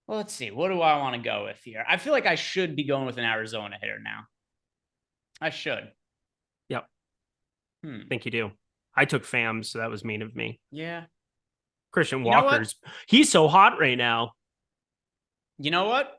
Well, let's see. What do I want to go with here? I feel like I should be going with an Arizona hitter now. I should. Yep. I think you do. I took Pham, so that was mean of me. Yeah. Christian Walker's, he's so hot right now. You know what?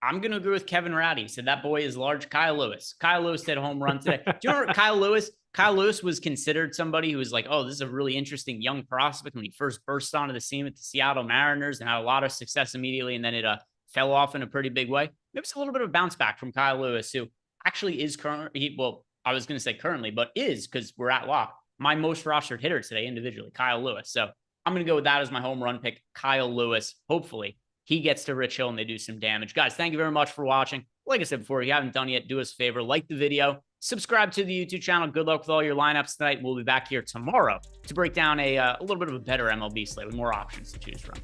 I'm going to agree with Kevin Ratty. He said that boy is large. Kyle Lewis. Kyle Lewis hit a home run today. Do you remember Kyle Lewis? Kyle Lewis was considered somebody who was like, oh, this is a really interesting young prospect when he first burst onto the scene with the Seattle Mariners and had a lot of success immediately. And then it fell off in a pretty big way. Maybe it's a little bit of a bounce back from Kyle Lewis, who actually is currently, well, I was going to say currently, but is, because we're at lock, my most rostered hitter today individually, Kyle Lewis. So I'm going to go with that as my home run pick, Kyle Lewis. Hopefully he gets to Rich Hill and they do some damage. Guys, thank you very much for watching. Like I said before, if you haven't done yet, do us a favor, like the video, subscribe to the YouTube channel. Good luck with all your lineups tonight. We'll be back here tomorrow to break down a little bit of a better MLB slate with more options to choose from.